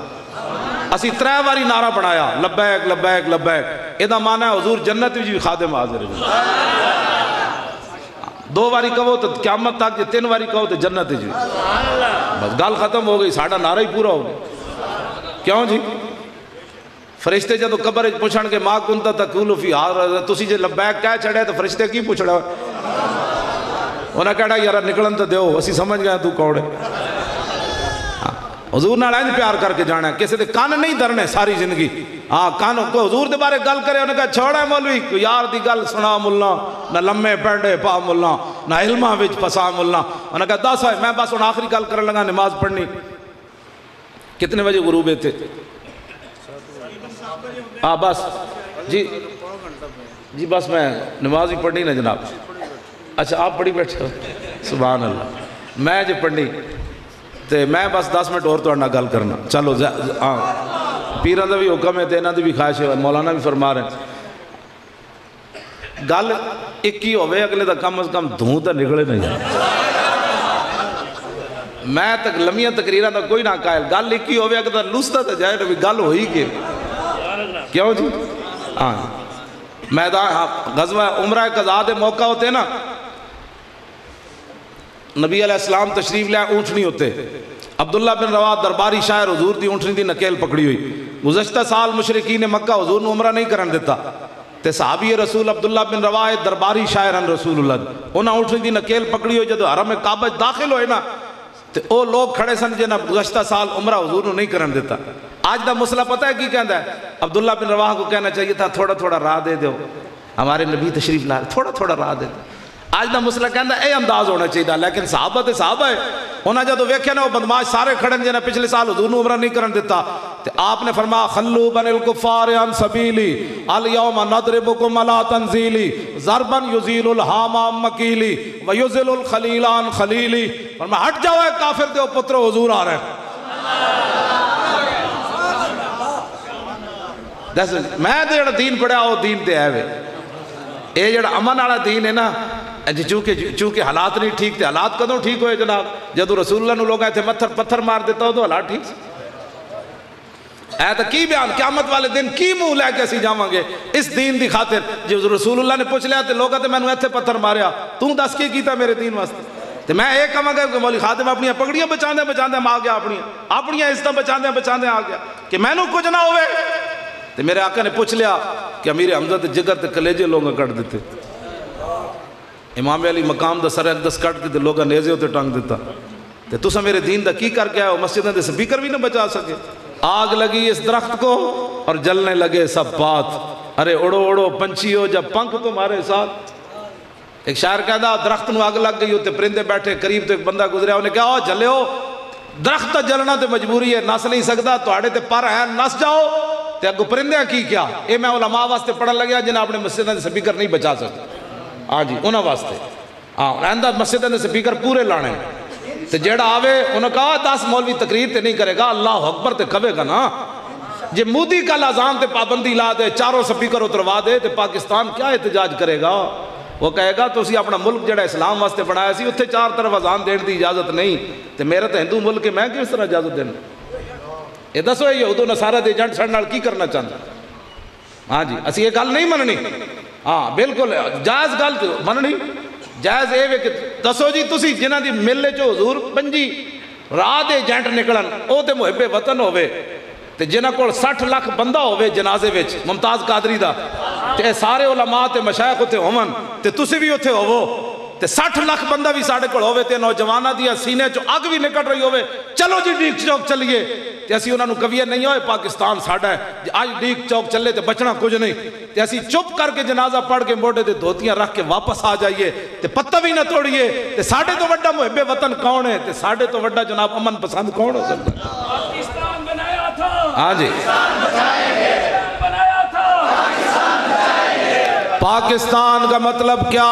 Speaker 1: اسی 3 باری نعرہ بنایا لبیک لبیک لبیک، ادھا مانا ہے حضور جنت بھی خادم حاضر ہے۔ 2 باری کہو تو قیامت تک، 3 باری کہو تو جنت جی، بس گل ختم ہو گئی، ساڑھا نعرہ ہی پورا ہو گیا۔ کیوں جی؟ فرشتے جدو قبر پوچھن کے ماں کنتا تقول فی ہذا، تسی جے لبیک کہہ چھڑے تو فرشتے کی پوچھڑا؟ انہاں کہڑا یار نکلن تو دیو، اسی سمجھ گئے تو کوڑے۔ حضور نال انج پیار کر کے جانا ہے، کسی دے کان نہیں درنے ساری زندگی۔ ہاں کان کو حضور دے بارے گل کرے، انہوں نے کہا چھوڑا ہے مولوی، یار دی گل سنا ملا، نہ لمے پیڑے پا ملا، نہ علمہ وچ پسا ملا۔ انہوں نے کہا 10 ہے، میں بس ان آخری گل کرنے لگا، نماز پڑھنی۔ کتنے بجے غروب تھے؟ ہاں بس جی بس میں نماز ہی پڑھنی نا جناب۔ اچھا آپ پڑھی بیٹھے ہو؟ سبحان اللہ۔ میں جو پڑھنی تے میں بس 10 منٹ اور تو اڑنا گل کرنا۔ چلو ہاں پیران دا بھی حکم ہے، تینہ دی بھی خواہش ہے، مولانا بھی فرما رہے ہیں گل ایک ہی ہوئے، اگلے دا کم از کم دھوں تا نکلے نہیں جائے۔ میں تک لمیاں تقریران دا کوئی نہ قائل، گل ایک ہی ہوئے، اگر دا لوستا تا جائے نبی گل ہوئی کے کیوں جی؟ ہاں میدان غزوہ عمرہ قضاء دے موقع ہوتے ہیں نا، نبی علیہ السلام تشریف لیا، اونٹ نہیں ہوتے۔ عبداللہ بن رواح درباری شاعر، حضور دی اونٹنی دی نکیل پکڑی ہوئی۔ گزشتہ سال مشرکین مکہ حضور نے عمرہ نہیں کرن دیتا، تے صحابی رسول عبداللہ بن رواح درباری شاعران رسول اللہ، انہاں اونٹنی دی نکیل پکڑی ہوئی، جدو حرم کعبہ داخل ہوئے نا تے او لوگ کھڑے سن جنہاں گزشتہ سال عمرہ حضور نے نہیں کرن دیتا۔ آج دا مسئلہ پتہ ہے کی کہندا ہے؟ عبداللہ بن رواح کو کہنا چاہیے تھا تھوڑا تھوڑا راہ دے دو، ہمارے نبی تشریف لا تھوڑا تھوڑا راہ دے دو۔ آج دا مسئلہ کہندا اے انداز ہونا چاہیے، لیکن صحابہ تے صحابہ ہے، انہاں جدو ویکھیا نا وہ بدماش سارے کھڑن جنہاں پچھلے سال حضور نے عمرہ نہیں کرن دیتا، تے آپ نے فرمایا خلو بن الکفار عن سبیلی الیوم نضربکم علی تنزیلی ضربا یزیل الہام عن مکیلی ویزل الخلیل عن خلیلی، فرمایا ہٹ جاؤ اے کافر دے پترو، حضور آ رہے ہیں۔ میں تے جڑا دین پڑھیا وہ دین تے ہے وے، اے جڑا امن والا دین ہے نا، چونکہ حالات نہیں ٹھیک تھے۔ حالات کدوں ٹھیک ہوئے جناب؟ جدو رسول اللہ نے لوگ آئے تھے پتھر مار دیتا ہو تو حالات ٹھیک سے اے تو کی بیان قیامت والے دن کی منہ لے کے اسی جاواں گے اس دین دی خاطر؟ جو رسول اللہ نے پوچھ لیا تے لوگ آتے میں نے ایتھے پتھر ماریا، توں دس کے کیتا میرے دین واسطے؟ تے میں ایک کہاں گا کہ مولی خادم اپنی پگڑیاں بچاندے میں آ گیا، اپنی عزتاں بچاندے آ گیا کہ میں نو کچھ نہ ہوئے۔ تے میرے آقا نے پوچھ لیا کہ امیر حمزہ تے جگر تے کلیجے لوگاں کٹ دیتے، امام علی مقام دا سر اقدس کٹ کے تے لوگاں نیزے ہوتے ٹانگ دیتا، تے تسا میرے دین دا کی کر کے آئے ہو؟ مسجدیں دے سپیکر بھی نہ بچا سکے۔ آگ لگی اس درخت کو اور جلنے لگے سب بات، ارے اڑو اڑو پنچھیو جب پنکھ تمہارے ساتھ۔ ایک شاعر کہتا درخت نو آگ لگ گئی ہوتے، پرندے بیٹھے قریب تو ایک بندہ گزریا، انہیں کہا جلے ہو، درخت جلنا تے مجبوری ہے، نس نہیں سکتا، تو آڑے تے پر ہیں نس جاؤ، تے اگو پرندیاں کی کیا؟ اے میں علماء واسطے پڑھن لگیا جنہیں اپنے مسجدیں دے سپیکر نہیں بچا سکتے۔ ہاں جی انہاں واسطے رہندہ مسجدیں دے سپیکر پورے لانے، تے جیڑا آوے انہوں کہا 10 مولوی تقریر تے نہیں کرے گا، اللہ اکبر تے کبے گا نا۔ جے مودی کا اذان تے پابندی لا دے، چاروں سپیکر اتروا دے، تے پاکستان کیا احتجاج کرے گا؟ وہ کہے گا تو اسی اپنا ملک جڑا اسلام واسطے بنایا سی اتھے 4 طرف اذان دین دی اجازت نہیں، تے میرا تو ہندو ملک ہے، میں کس طرح اجازت دینا؟ یہ دسو یہ یہود و نصارہ دے ایجنٹ سڑ نال کی کرنا چاہتا؟ ہاں جی اسی یہ گل نہیں مننی، ہاں بالکل جائز گل مننی، جائز اے وے کہ دسو جی تسی جنہ دی ملے چو حضور 5 راہ دے ایجنٹ نکلن، او تے محب وطن ہوئے، تے جنہ کول 60 لاکھ بندہ ہوئے جنازے وچ ممتاز قادری دا، تے سارے علماء تے مشائخ اتھے ہومن، تے تسی بھی اتھے ہوو، تے 60 لاکھ بندہ بھی ساڑھے کول ہوئے، تے نوجوانہ دیا سینے چو اگ بھی نکٹ رہی ہوئے، چلو جی ڈیک چوک چلیے، تے اسی انہوں نے کبھی نہیں ہوئے پاکستان ساڑھا ہے، آج ڈیک چوک چلے تے بچنا کچھ نہیں، تے اسی چپ کر کے جنازہ پڑھ کے موڑے تے دھوتیاں رکھ کے واپس آ جائیے، تے پتہ بھی نہ توڑیے، تے ساڑھے تو وڈا محب وطن کون ہے، تے ساڑھے تو وڈا جناب امن پسند کون ہو سکتا ہے؟
Speaker 2: پاکستان بنایا تھا،
Speaker 1: ہاں جی
Speaker 2: بنایا تھا،
Speaker 1: پاکستان کا مطلب کیا؟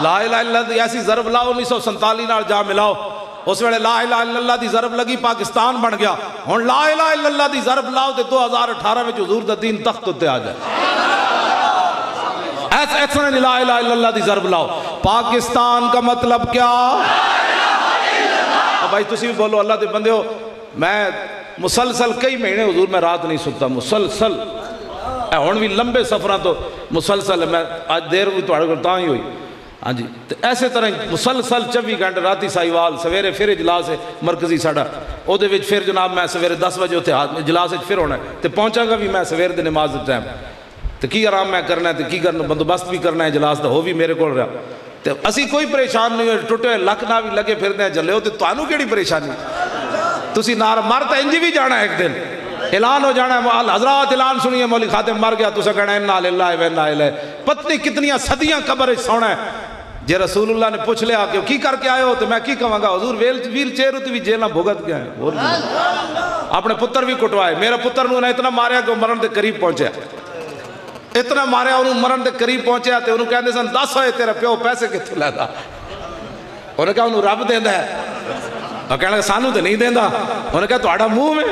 Speaker 1: لا الہ الا اللہ، ایسی ضرب لاؤ 1947 نال جا ملاؤ، اس ویلے لا الہ الا اللہ دی ضرب لگی پاکستان بن گیا، ہن لا الہ الا اللہ دی ضرب لاؤ تے 2018 میں حضور دا دین تخت تے آ جائے، ایسا نہیں لا الہ الا اللہ دی ضرب لاؤ۔ پاکستان کا مطلب کیا؟ بھائی تسی بھی بولو اللہ دے بندے ہو، میں مسلسل کئی مہینے حضور میں رات نہیں سکتا، مسلسل ہن بھی لمبے سفراں تو مسلسل میں آج دیر ہوئی تو آڑے تاں ہی ہوئی، ہاں جی تو ایسے طرح مسلسل 24 گھنٹے راتی سائیوال سویرے پھر اجلاس ہے مرکزی ساڈا او دے وچ پھر جناب میں سویرے 10 بجے اتنے اجلاس وچ پھر ہونا ہے تے پہنچاں گا بھی میں سویر دی نماز دے ٹائم تے کی آرام میں کرنا ہے تے کی کرنا بندوبست بھی کرنا ہے اجلاس دا ہو بھی میرے کول رہا تے اسی کوئی پریشان نہیں ہوئے ٹوٹے ہوئے لک نہ بھی لگے پھرنے ہیں جلے ہو تے تانوں کیڑی پریشانی تسی نار مر تے انج بھی جانا ہے ایک دن اعلان ہو جانا ہے حضرات اعلان سنیے مولی خاتم مر گیا تسا کہنا انا للہ و انا الیہ پتہ کتنی صدیاں قبر وچ سونا ہے جے رسول اللہ نے پوچھ لیا کہ کی کر کے آئے ہو تو میں کی کہوں گا حضور ویل چیئر ہوتی بھی جیلہ بھگت گیا ہے اپنے پتر بھی کٹوائے میرا پتر نے اتنا ماریا کہ وہ مرن دے قریب پہنچیا اتنا ماریا انہوں مرن دے قریب پہنچیا تے انہوں کہنے سن 10 ہوئے تیرا پیو پیسے کتنے لیتا انہوں نے کہا انہوں رب دیندہ ہے اور کہنے لگا سانو تے نہیں دیندہ انہوں نے کہا تو آڑا منہ میں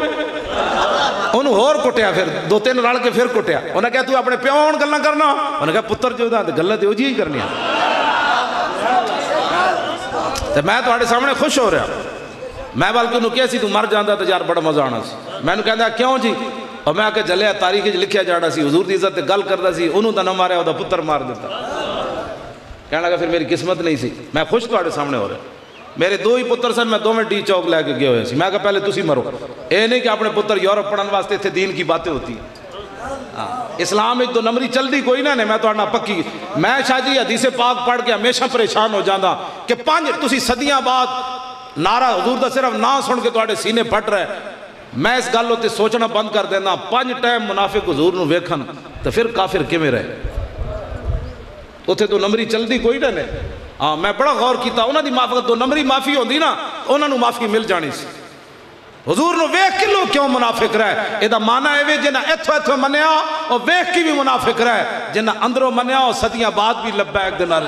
Speaker 1: انہوں اور کٹیا پھر 2-3 رڑ کے پھر کٹیا انہوں نے کہا تو اپنے پیو ہون گلنا کرنا انہوں نے کہا پتر جو دا گلہ تے ہو جی ہی کرنی ہے تو میں تو آڑے سامنے خوش ہو رہا میں بلکہ انہوں کیا سی تو مر جاندہ تو یار بڑا مزہ آنا سی میں نے کہا کیوں جی اور میں آکے جلے تاریخ لکھیا جانا سی حضور دی عزت گل کردہ سی انہوں دا نہ مارے ہوتا پتر مار دیتا کہنے لگا پھر میری قسمت نہیں سی میں خوش تو آڑے سامنے ہو رہا میرے 2 ہی پتر سن میں 2 میں ڈی چوک لے کے گئے ہوئے سی میں کہا پہلے تسی مرو اے نہیں کہ اپنے پتر یورپ پڑھن واسطے تھے دین کی باتیں ہوتی ہیں اسلام ایک 2 نمبری چل دی کوئی نہ میں تو آنا پکی میں شاہ جی حدیث پاک پڑھ کے ہمیشہ پریشان ہو جاندہ کہ 5 تسی صدیاں بعد نعرہ حضور دا صرف نہ سن کے تو آڑے سینے پھٹ رہے میں اس گل ہوتے سوچنا بند کر دینا 5 ٹائم منافق حضور نو ویکھن تو پھر کافر کیویں رہے اتھے 2 نمبری چل دی کوئی نہ ہاں میں بڑا غور کیتا انہاں دی معافقت 2 نمبری معافی ہوندی نا انہاں نو معافی مل جانی سی حضور نو ویکھ کے لوگ کیوں منافق رہے اے دا معنی ہے جنہ ایتھو منیا اور ویکھ کی بھی منافق رہے جنہ اندروں منیا اور صدیاں بعد بھی لبیک دے نعرے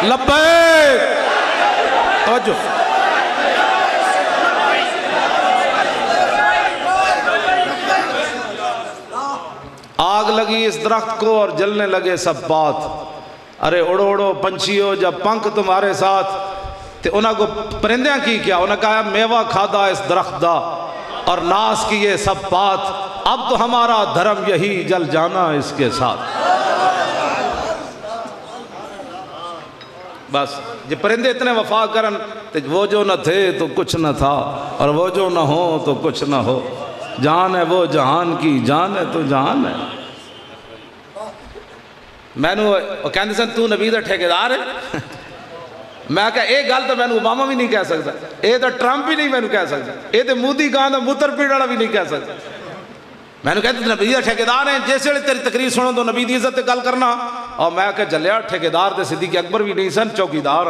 Speaker 1: لبیک توجہ آگ لگی اس درخت کو اور جلنے لگے سب بات ارے اڑو اڑو پنچھیو جب پنکھ تمہارے ساتھ تے انہاں کو پرندیاں کی کیا انہاں کہا میوہ کھادا اس درخت دا اور ناس کی یہ سب بات اب تو ہمارا دھرم یہی جل جانا اس کے ساتھ بس جب پرندے اتنے وفا کرن تے وہ جو نہ تھے تو کچھ نہ تھا اور وہ جو نہ ہو تو کچھ نہ ہو جان ہے وہ جہان کی جان ہے تو جہان ہے میں نے وہ کہنے سن تو نبی دا ٹھیکیدار ہے میں کہا ایک گل تو میں نے اوباما بھی نہیں کہہ سکتا اے تو ٹرمپ بھی نہیں میں نے کہہ سکتا اے تو مودی کہاں دا موتر پیڑا بھی نہیں کہہ سکتا میں نے کہا نبی دا ٹھیکیدار ہیں جیسے تیری تقریر سنو تو نبی دی عزت گل کرنا اور میں کہا جلیا ٹھیکیدار تے صدیق اکبر بھی نہیں سن چوکیدار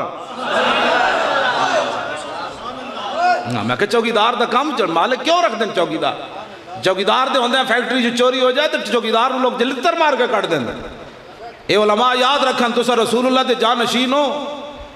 Speaker 1: میں کہا چوکیدار دا کام مالک کیوں رکھ دیں چوکیدار دے ہوندے ہیں فیکٹری جو چوری ہو جائے تو چوکیدار لوگ جلتر مار کے کٹ دیں اے علماء یاد رکھن تو سا رسول اللہ دے جانشین ہو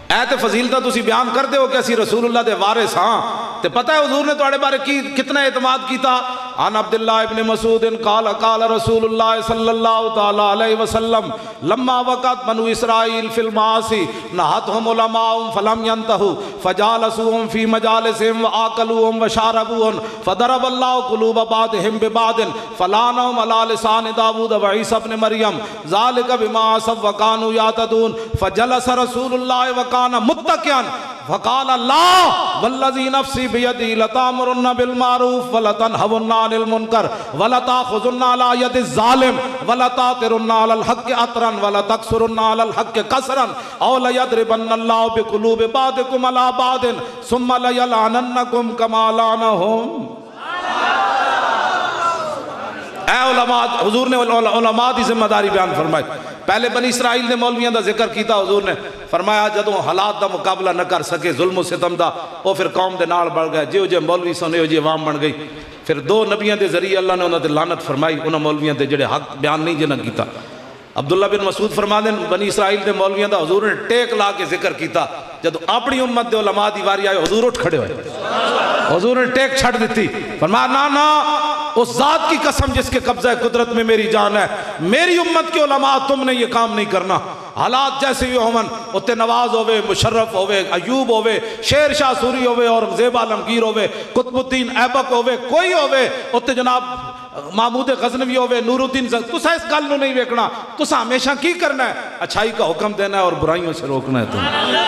Speaker 1: اے تے فضیلتہ تسی بیان کر دے ہو کہ اسی رسول اللہ دے وارث ہاں تے پتہ ہے حضور نے توڑے بارے کی کتنا اعتماد کیتا عن عبداللہ ابن مسعود قال رسول اللہ صلی اللہ تعالی علیہ وسلم لما وقت بنو اسرائیل فی المعاصی نہتہم علماء فلم ینتہو فجالسوہم فی مجالسہم وآکلوہم وشاربوہم فضرب اللہ قلوب بعضہم ببعض فلانہم علی لسان داود وعیسی ابن مریم ذالک بما عصوا وکانوا یعتدون فجلس رسول اللہ وکان متکئا فقال اللہ والذی نفسی بیدی لتامرن بالمعروف ولتنہون عن المنکر ولتاخذن علی ید الظالم ولتاطرن علی الحق اطرا ولتکسرن علی الحق کسرا او لیضربن اللہ بقلوب بعضکم علی بعض ثم لیلعننکم کما لعنہم اے علماء حضور نے علماء دی ذمہ داری بیان فرمائی پہلے بنی اسرائیل نے مولویاں دا ذکر کیتا حضور نے فرمایا جدوں حالات دا مقابلہ نہ کر سکے ظلم و ستم دا وہ پھر قوم دے نال بڑھ گئے جیو جے مولوی سنے ہو جی عوام بن گئی پھر 2 نبیاں دے ذریعے اللہ نے انہوں نے لعنت فرمائی انہوں مولویاں دے جڑے حق بیان نہیں جنہ کیتا عبداللہ بن مسعود فرما دیں بنی اسرائیل دے مولویاں دا حضور نے ٹیک لا کے ذکر کیتا جدو اپنی امت دے علماء دی واری آئے حضور اٹھ کھڑے ہوئے حضور نے ٹیک چھڑ دیتی فرمایا نا اس ذات کی قسم جس کے قبضہ قدرت میں میری جان ہے میری امت کے علماء تم نے یہ کام نہیں کرنا حالات جیسے بھی ہومن اتنے نواز ہوئے، مشرف ہوئے، ایوب ہوئے، شیر شاہ سوری ہوئے، اورنگزیب عالمگیر ہوئے، قطب الدین ایبک ہوئے، کوئی ہوئے اتنے جناب محمود غزنوی ہوئے، نور الدین تسا اس گل نو نہیں ویکھنا، تسا ہمیشہ کی کرنا ہے؟ اچھائی کا حکم دینا ہے اور برائیوں سے روکنا ہے تمہیں۔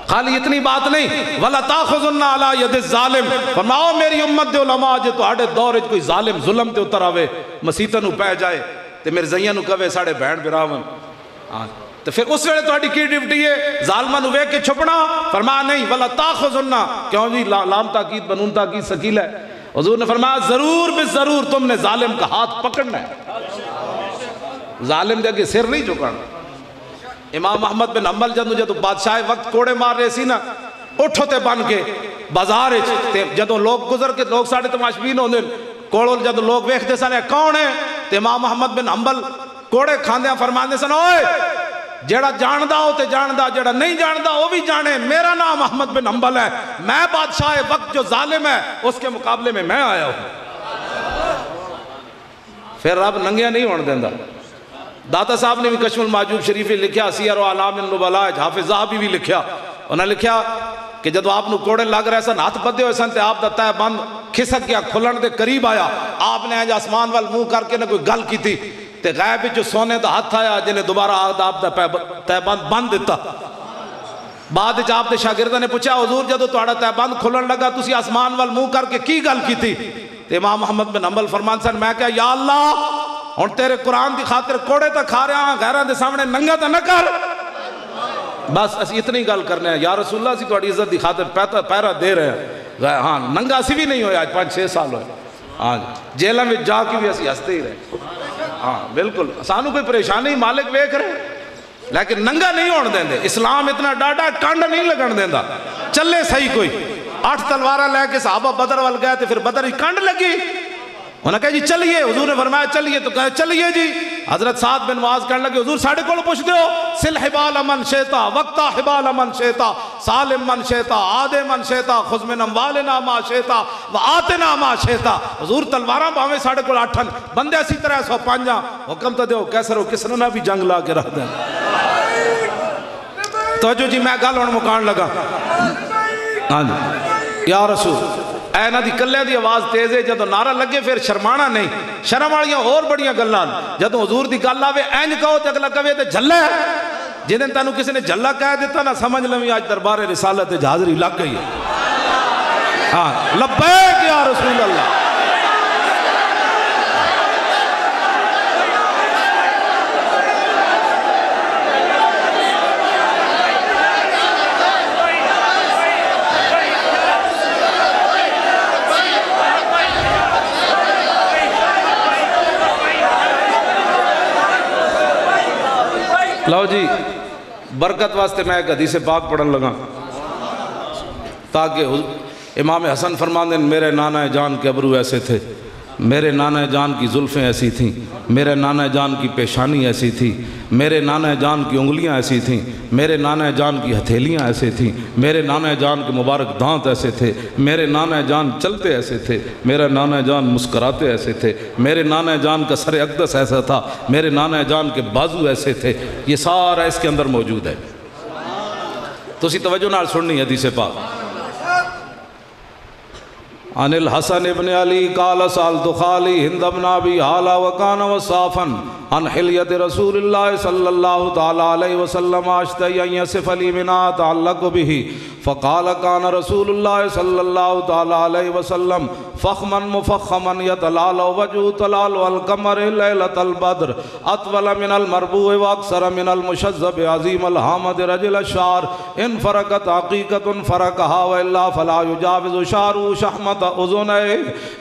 Speaker 1: خالی اتنی بات نہیں، وَلَا تَأْخُذُنَّ عَلَىٰ يَدِ الظَّالِمِ، فرماؤ میری امت دے علماء جے تو آڑے دور ہے کوئی ظالم ظلم تے اتر آوے مسیطہ نو پہ جائے تے میرے زیاں نو کہوے ساڑے بہن براون، تو پھر اس ویلے تو آڑی کی ڈیوٹی ہے ظالمہ نو ویک کے چھپنا؟ فرمایا نہیں، وَلَا تَأْخُذُنَّ، کیوں جی لام تاکید بنون تاکید سکیل ہے، حضور نے فرمایا ضرور بالضرور تم نے ظالم کا ہاتھ پکڑنا ہے، ظالم دے کے سر نہیں جھکانا۔ امام احمد بن حنبل جدو بادشاہ وقت کوڑے مار رہے سی نا، اٹھو تے بن کے بازار جدو لوگ گزر کے لوگ ساڑھے تماشبین ہوندے کوڑوں جدو لوگ ویکھتے سنے کون ہے تے امام احمد بن حنبل کوڑے کھاندیاں فرماندے سن اوئے جیڑا جاندہ ہو تے جاندہ، جیڑا نہیں جاندہ وہ بھی جانے، میرا نام احمد بن حنبل ہے، میں بادشاہ وقت جو ظالم ہے اس کے مقابلے میں آیا ہوں۔ پھر رب ننگیاں نہیں ہونے دیندہ۔ داتا صاحب نے بھی کشف المحجوب شریف لکھیا، سیر و علام النبلاء، حافظ ذہبی بھی لکھیا، انہوں نے لکھیا کہ جدو آپ نو کوڑے لگ رہے سن ہاتھ بدے ہوئے سن تے آپ دا تہ بند کھسک گیا، کھلن دے قریب آیا، آپ نے آج آسمان وال منہ کر کے نہ کوئی گل کی تھی تے غیب جو سونے دا ہاتھ آیا جنہیں دوبارہ آپ دا تہ بند بند دیتا۔ بعد جب آپ دے شاگردہ نے پوچھا حضور جدو توڑا تہ بند کھلن لگا تسی آسمان وال منہ کر کے کی گل کی تھی؟ تے امام محمد بن حنبل فرمان سن میں کہا یا اللہ اور تیرے قرآن دی خاطر کوڑے تا کھا رہے ہیں غیران دے سامنے ننگا تا نہ کر، بس اسی اتنی گل کرنے ہیں یا رسول اللہ سی تو اڑی عزت دی خاطر پیرا دے رہے ہیں، ہاں ننگا اسی بھی نہیں ہوئے آج 5-6 سال ہوئے، ہاں جیلہ میں جا کے بھی اسی ہستے ہی رہے، ہاں بالکل سانو کوئی پریشانی مالک ویکھ رہے لیکن ننگا نہیں ہونے دیں دے، اسلام اتنا ڈاڈا کانڈ نہیں لگن دیں دا، چلے صحیح کوئی 8 تلوارہ لے کے صحابہ بدر وال گئے تھے پھر بدر ہی کانڈ لگی، انہوں نے کہا جی چلیے، حضور نے فرمایا چلیے، تو کہا چلیے جی، حضرت سعد بن معاذ کہنے لگے حضور ساڑھے کول پوچھ دیو سل حبال من شیطا وقتا حبال من شیطا سالم من شیطا آدے من شیطا خذ من اموالنا ما شیطا وآتنا ما شیطا، حضور تلواراں باہمیں ساڑھے کول 8 بندے اسی طرح 105 حکم تا دیو کیسر ہو کس نے بھی جنگ لا کے رکھ دیں۔ توجہ جی میں گل ہون مکان لگا، ہاں جی یا رسول اے نا دی کلے دی آواز تیز ہے جدو نعرہ لگے پھر شرمانا نہیں، شرم والیاں اور بڑیاں گلان، جدو حضور دی گل آوے اینج کہو تے اگلا کہے تے جھلا ہے، جنہیں تانوں کسی نے جھلا کہہ دیتا نا سمجھ لیں آج دربار رسالت حاضری لگ گئی ہے، ہاں لبیک یا رسول اللہ۔ لو جی برکت واسطے میں ایک حدیث پاک پڑھن لگا تاکہ امام حسن فرمان دیں میرے نانا جان کے ابرو ایسے تھے، میرے نانا جان کی زلفیں ایسی تھیں، میرے نانا جان کی پیشانی ایسی تھی، میرے نانا جان کی انگلیاں ایسی تھیں، میرے نانا جان کی ہتھیلیاں ایسی تھیں، میرے نانا جان کے مبارک دانت ایسے تھے، میرے نانا جان چلتے ایسے تھے، میرے نانا جان مسکراتے ایسے تھے، میرے نانا جان کا سر اقدس ایسا تھا، میرے نانا جان کے بازو ایسے تھے، یہ سارا اس کے اندر موجود ہے۔ تو اسی توجہ نال سننی حدیث پاک عن الحسن ابن علی قال سألت خالی ہند ابن ابی حالا وکان وصافا عن حلیت رسول اللہ صلی اللہ تعالی علیہ وسلم اشتہی ان یصف لی منا تعلق به فقال کان رسول اللہ صلی اللہ تعالی علیہ وسلم فخما مفخما یتلال وجہ تلال القمر لیلت البدر اطول من المربوع واکثر من المشذب عظیم الحامد رجل الشعر ان فرقت حقیقت فرقها والا فلا يجاوز شعر شحمت اذنه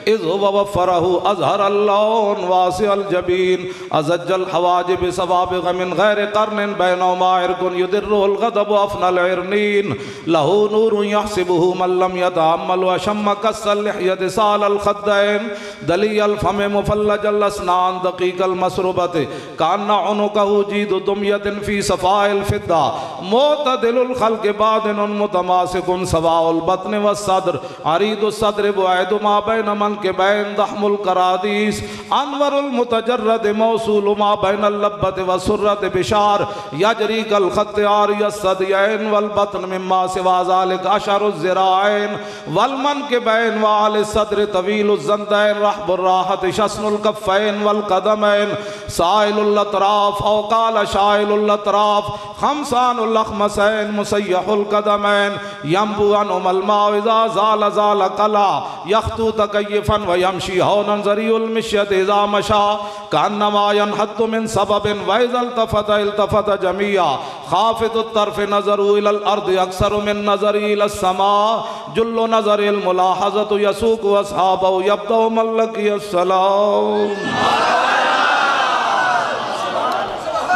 Speaker 1: اذ هو وفره اظهر اللون واسع الجبین ازج الحواجب سوابغ من غیر قرن بینهما عرق يدره الغضب افنى العرنین له نور يحسبه من لم يتعمل وشم كس اللحية وصال الخدين دلي الفم مفلج الأسنان دقيق المسربة كأن عنقه جيد دمية في صفاء الفضة معتدل الخلق بادن متماسك سواء البطن والصدر عريض الصدر بعيد ما بين منكبين ضخم الكراديس أنور المتجرد موصول ما بين اللبة والسرة بشار يجري كالخط عاري الثديين والبطن مما سوى ذلك أشعر الذراعين والمنكبين وعلى الصدر طويل الزندين رحب الراحة شسن الكفين والقدمين سائل الأطراف أو قال شائل الأطراف خمسان الأخمسين مسيح القدمين ينبو عنهم الماء إذا زال زال قلع يخطو تكيفا ويمشي هونا زري المشية إذا مشى كأنما ينحط من سبب وإذا التفت جميعا خافض الطرف نظر إلى الأرض أكثر من نظر إلى السماء جل نظر الملاحظة يسوق أصحابه يبدأ من لقي السلام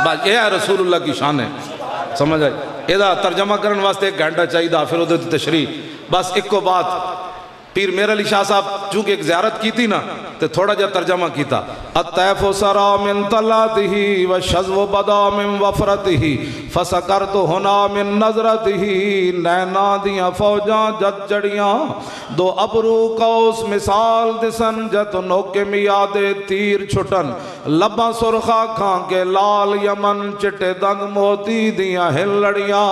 Speaker 1: بس یہ ہے رسول اللہ کی شان ہے سمجھ آئی یہ ترجمہ کرنے واسطے ایک گھنٹہ چاہیے پھر ادھر تشریح بس ایک کو بات پیر میر علی شاہ صاحب چونکہ ایک زیارت کی تھی نا تو تھوڑا جا ترجمہ کیتا الطیف سرا من طلعته والشذو بدا من وفرته فسکرت ہنا من نظرته نینا دیاں فوجاں جد جڑیاں دو ابرو قوس مثال دسن جت نوکے میاد تیر چھٹن لباں سرخا کھان کے لال یمن چٹے دنگ موتی دیاں ہل لڑیاں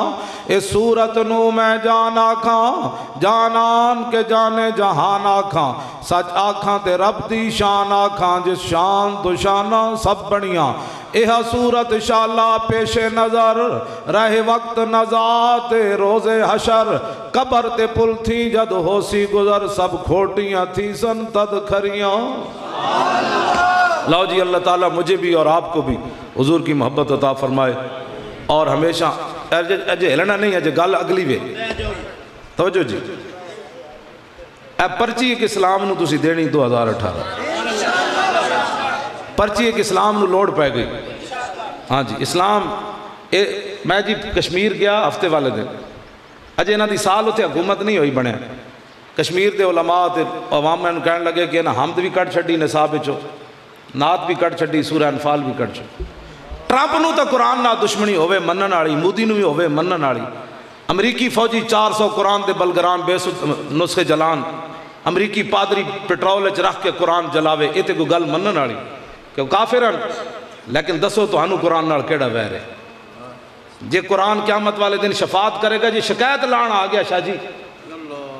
Speaker 1: اس صورت نو میں جان آکھاں جانان کے جانے جہان آکھاں سچ آکھاں تے رب دی شان آکھاں جس شان تو شانہ سب بڑیاں یہ صورت انشاءاللہ پیش نظر رہ وقت نزات روز حشر قبر تے پل تھی جد ہو سی گزر سب کھوٹیاں تھی سن تد کھریاں لو جی اللہ تعالیٰ مجھے بھی اور آپ کو بھی حضور کی محبت عطا فرمائے اور ہمیشہ اجے ہلنا نہیں اجے گل اگلی وے توجہ جی اے پرچی ایک اسلام نو تسی دینی 2018 پرچی ایک اسلام نو لوڑ پہ گئی ہاں جی اسلام میں جی کشمیر گیا ہفتے والے دن اجے انہاں دی سال ہوتے حکومت نہیں ہوئی بنے کشمیر دے علماء تے عوام میں کہنے لگے کہ نا حمد بھی کٹ چھڑی نصاب وچوں نعت بھی کٹ چھڑی سورہ انفال بھی کٹ چھڑی ٹرمپ نو تا قرآن نہ دشمنی ہوئے منن والی مودی نو بھی ہوئے منن والی امریکی فوجی 400 قرآن دے بلگرام بے نسخے جلان امریکی پادری پٹرول وچ رکھ کے قرآن جلاوے یہ تے کوئی گل منن والی کہ کافرن لیکن دسو تہانوں قرآن نال کیڑا ویر ہے جے قرآن قیامت والے دن شفاعت کرے گا جی شکایت لان آ گیا شاہ جی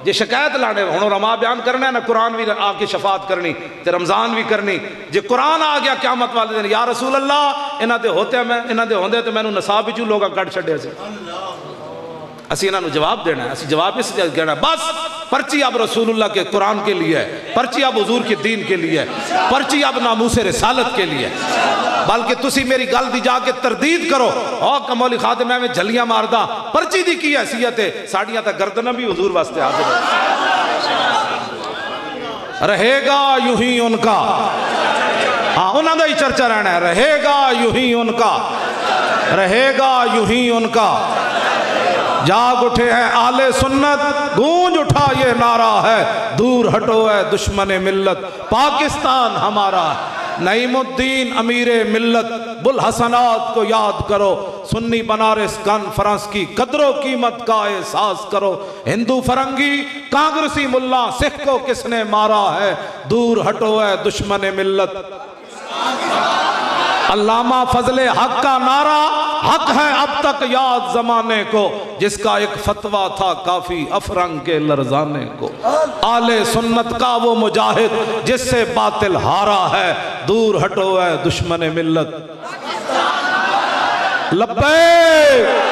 Speaker 1: جے شکایت لانے ہن رما بیان کرنا ہے نا قرآن بھی آ کے شفاعت کرنی تے رمضان بھی کرنی جے قرآن آ گیا قیامت والے دن یا رسول اللہ انہاں دے ہوتے میں انہاں دے ہوندے تے مینوں نصاب وچوں لوگاں کٹ چھڈے سی اسی انہاں نو جواب دینا ہے اسی جواب اس جگہ کہنا بس پرچی اب رسول اللہ کے قرآن کے لیے ہے پرچی اب حضور کے دین کے لیے ہے پرچی اب ناموس رسالت کے لیے بلکہ تسی میری گل دی جا کے تردید کرو اور کمولی خادم میں جھلیاں ماردہ پرچی دی کی حیثیت ہے ساڑیاں تا گردنہ بھی حضور واسطے حاضر ہے رہے گا یوں ہی ان کا ہاں انہاں دا ہی چرچا رہنا ہے رہے گا یوں ہی ان کا رہے گا یوں ہی ان کا جاگ اٹھے ہیں اہل سنت گونج اٹھا یہ نعرہ ہے دور ہٹو ہے دشمن ملت پاکستان ہمارا نعیم الدین امیر ملت بالحسنات کو یاد کرو سنی بنارس کانفرنس کی قدر و قیمت کا احساس کرو ہندو فرنگی کانگریسی ملا سکھ کو کس نے مارا ہے دور ہٹو ہے دشمن ملت علامہ فضل حق کا نعرہ حق ہے اب تک یاد زمانے کو جس کا ایک فتویٰ تھا کافی افرنگ کے لرزانے کو آل سنت کا وہ مجاہد جس سے باطل ہارا ہے دور ہٹو ہے دشمن ملت لبیک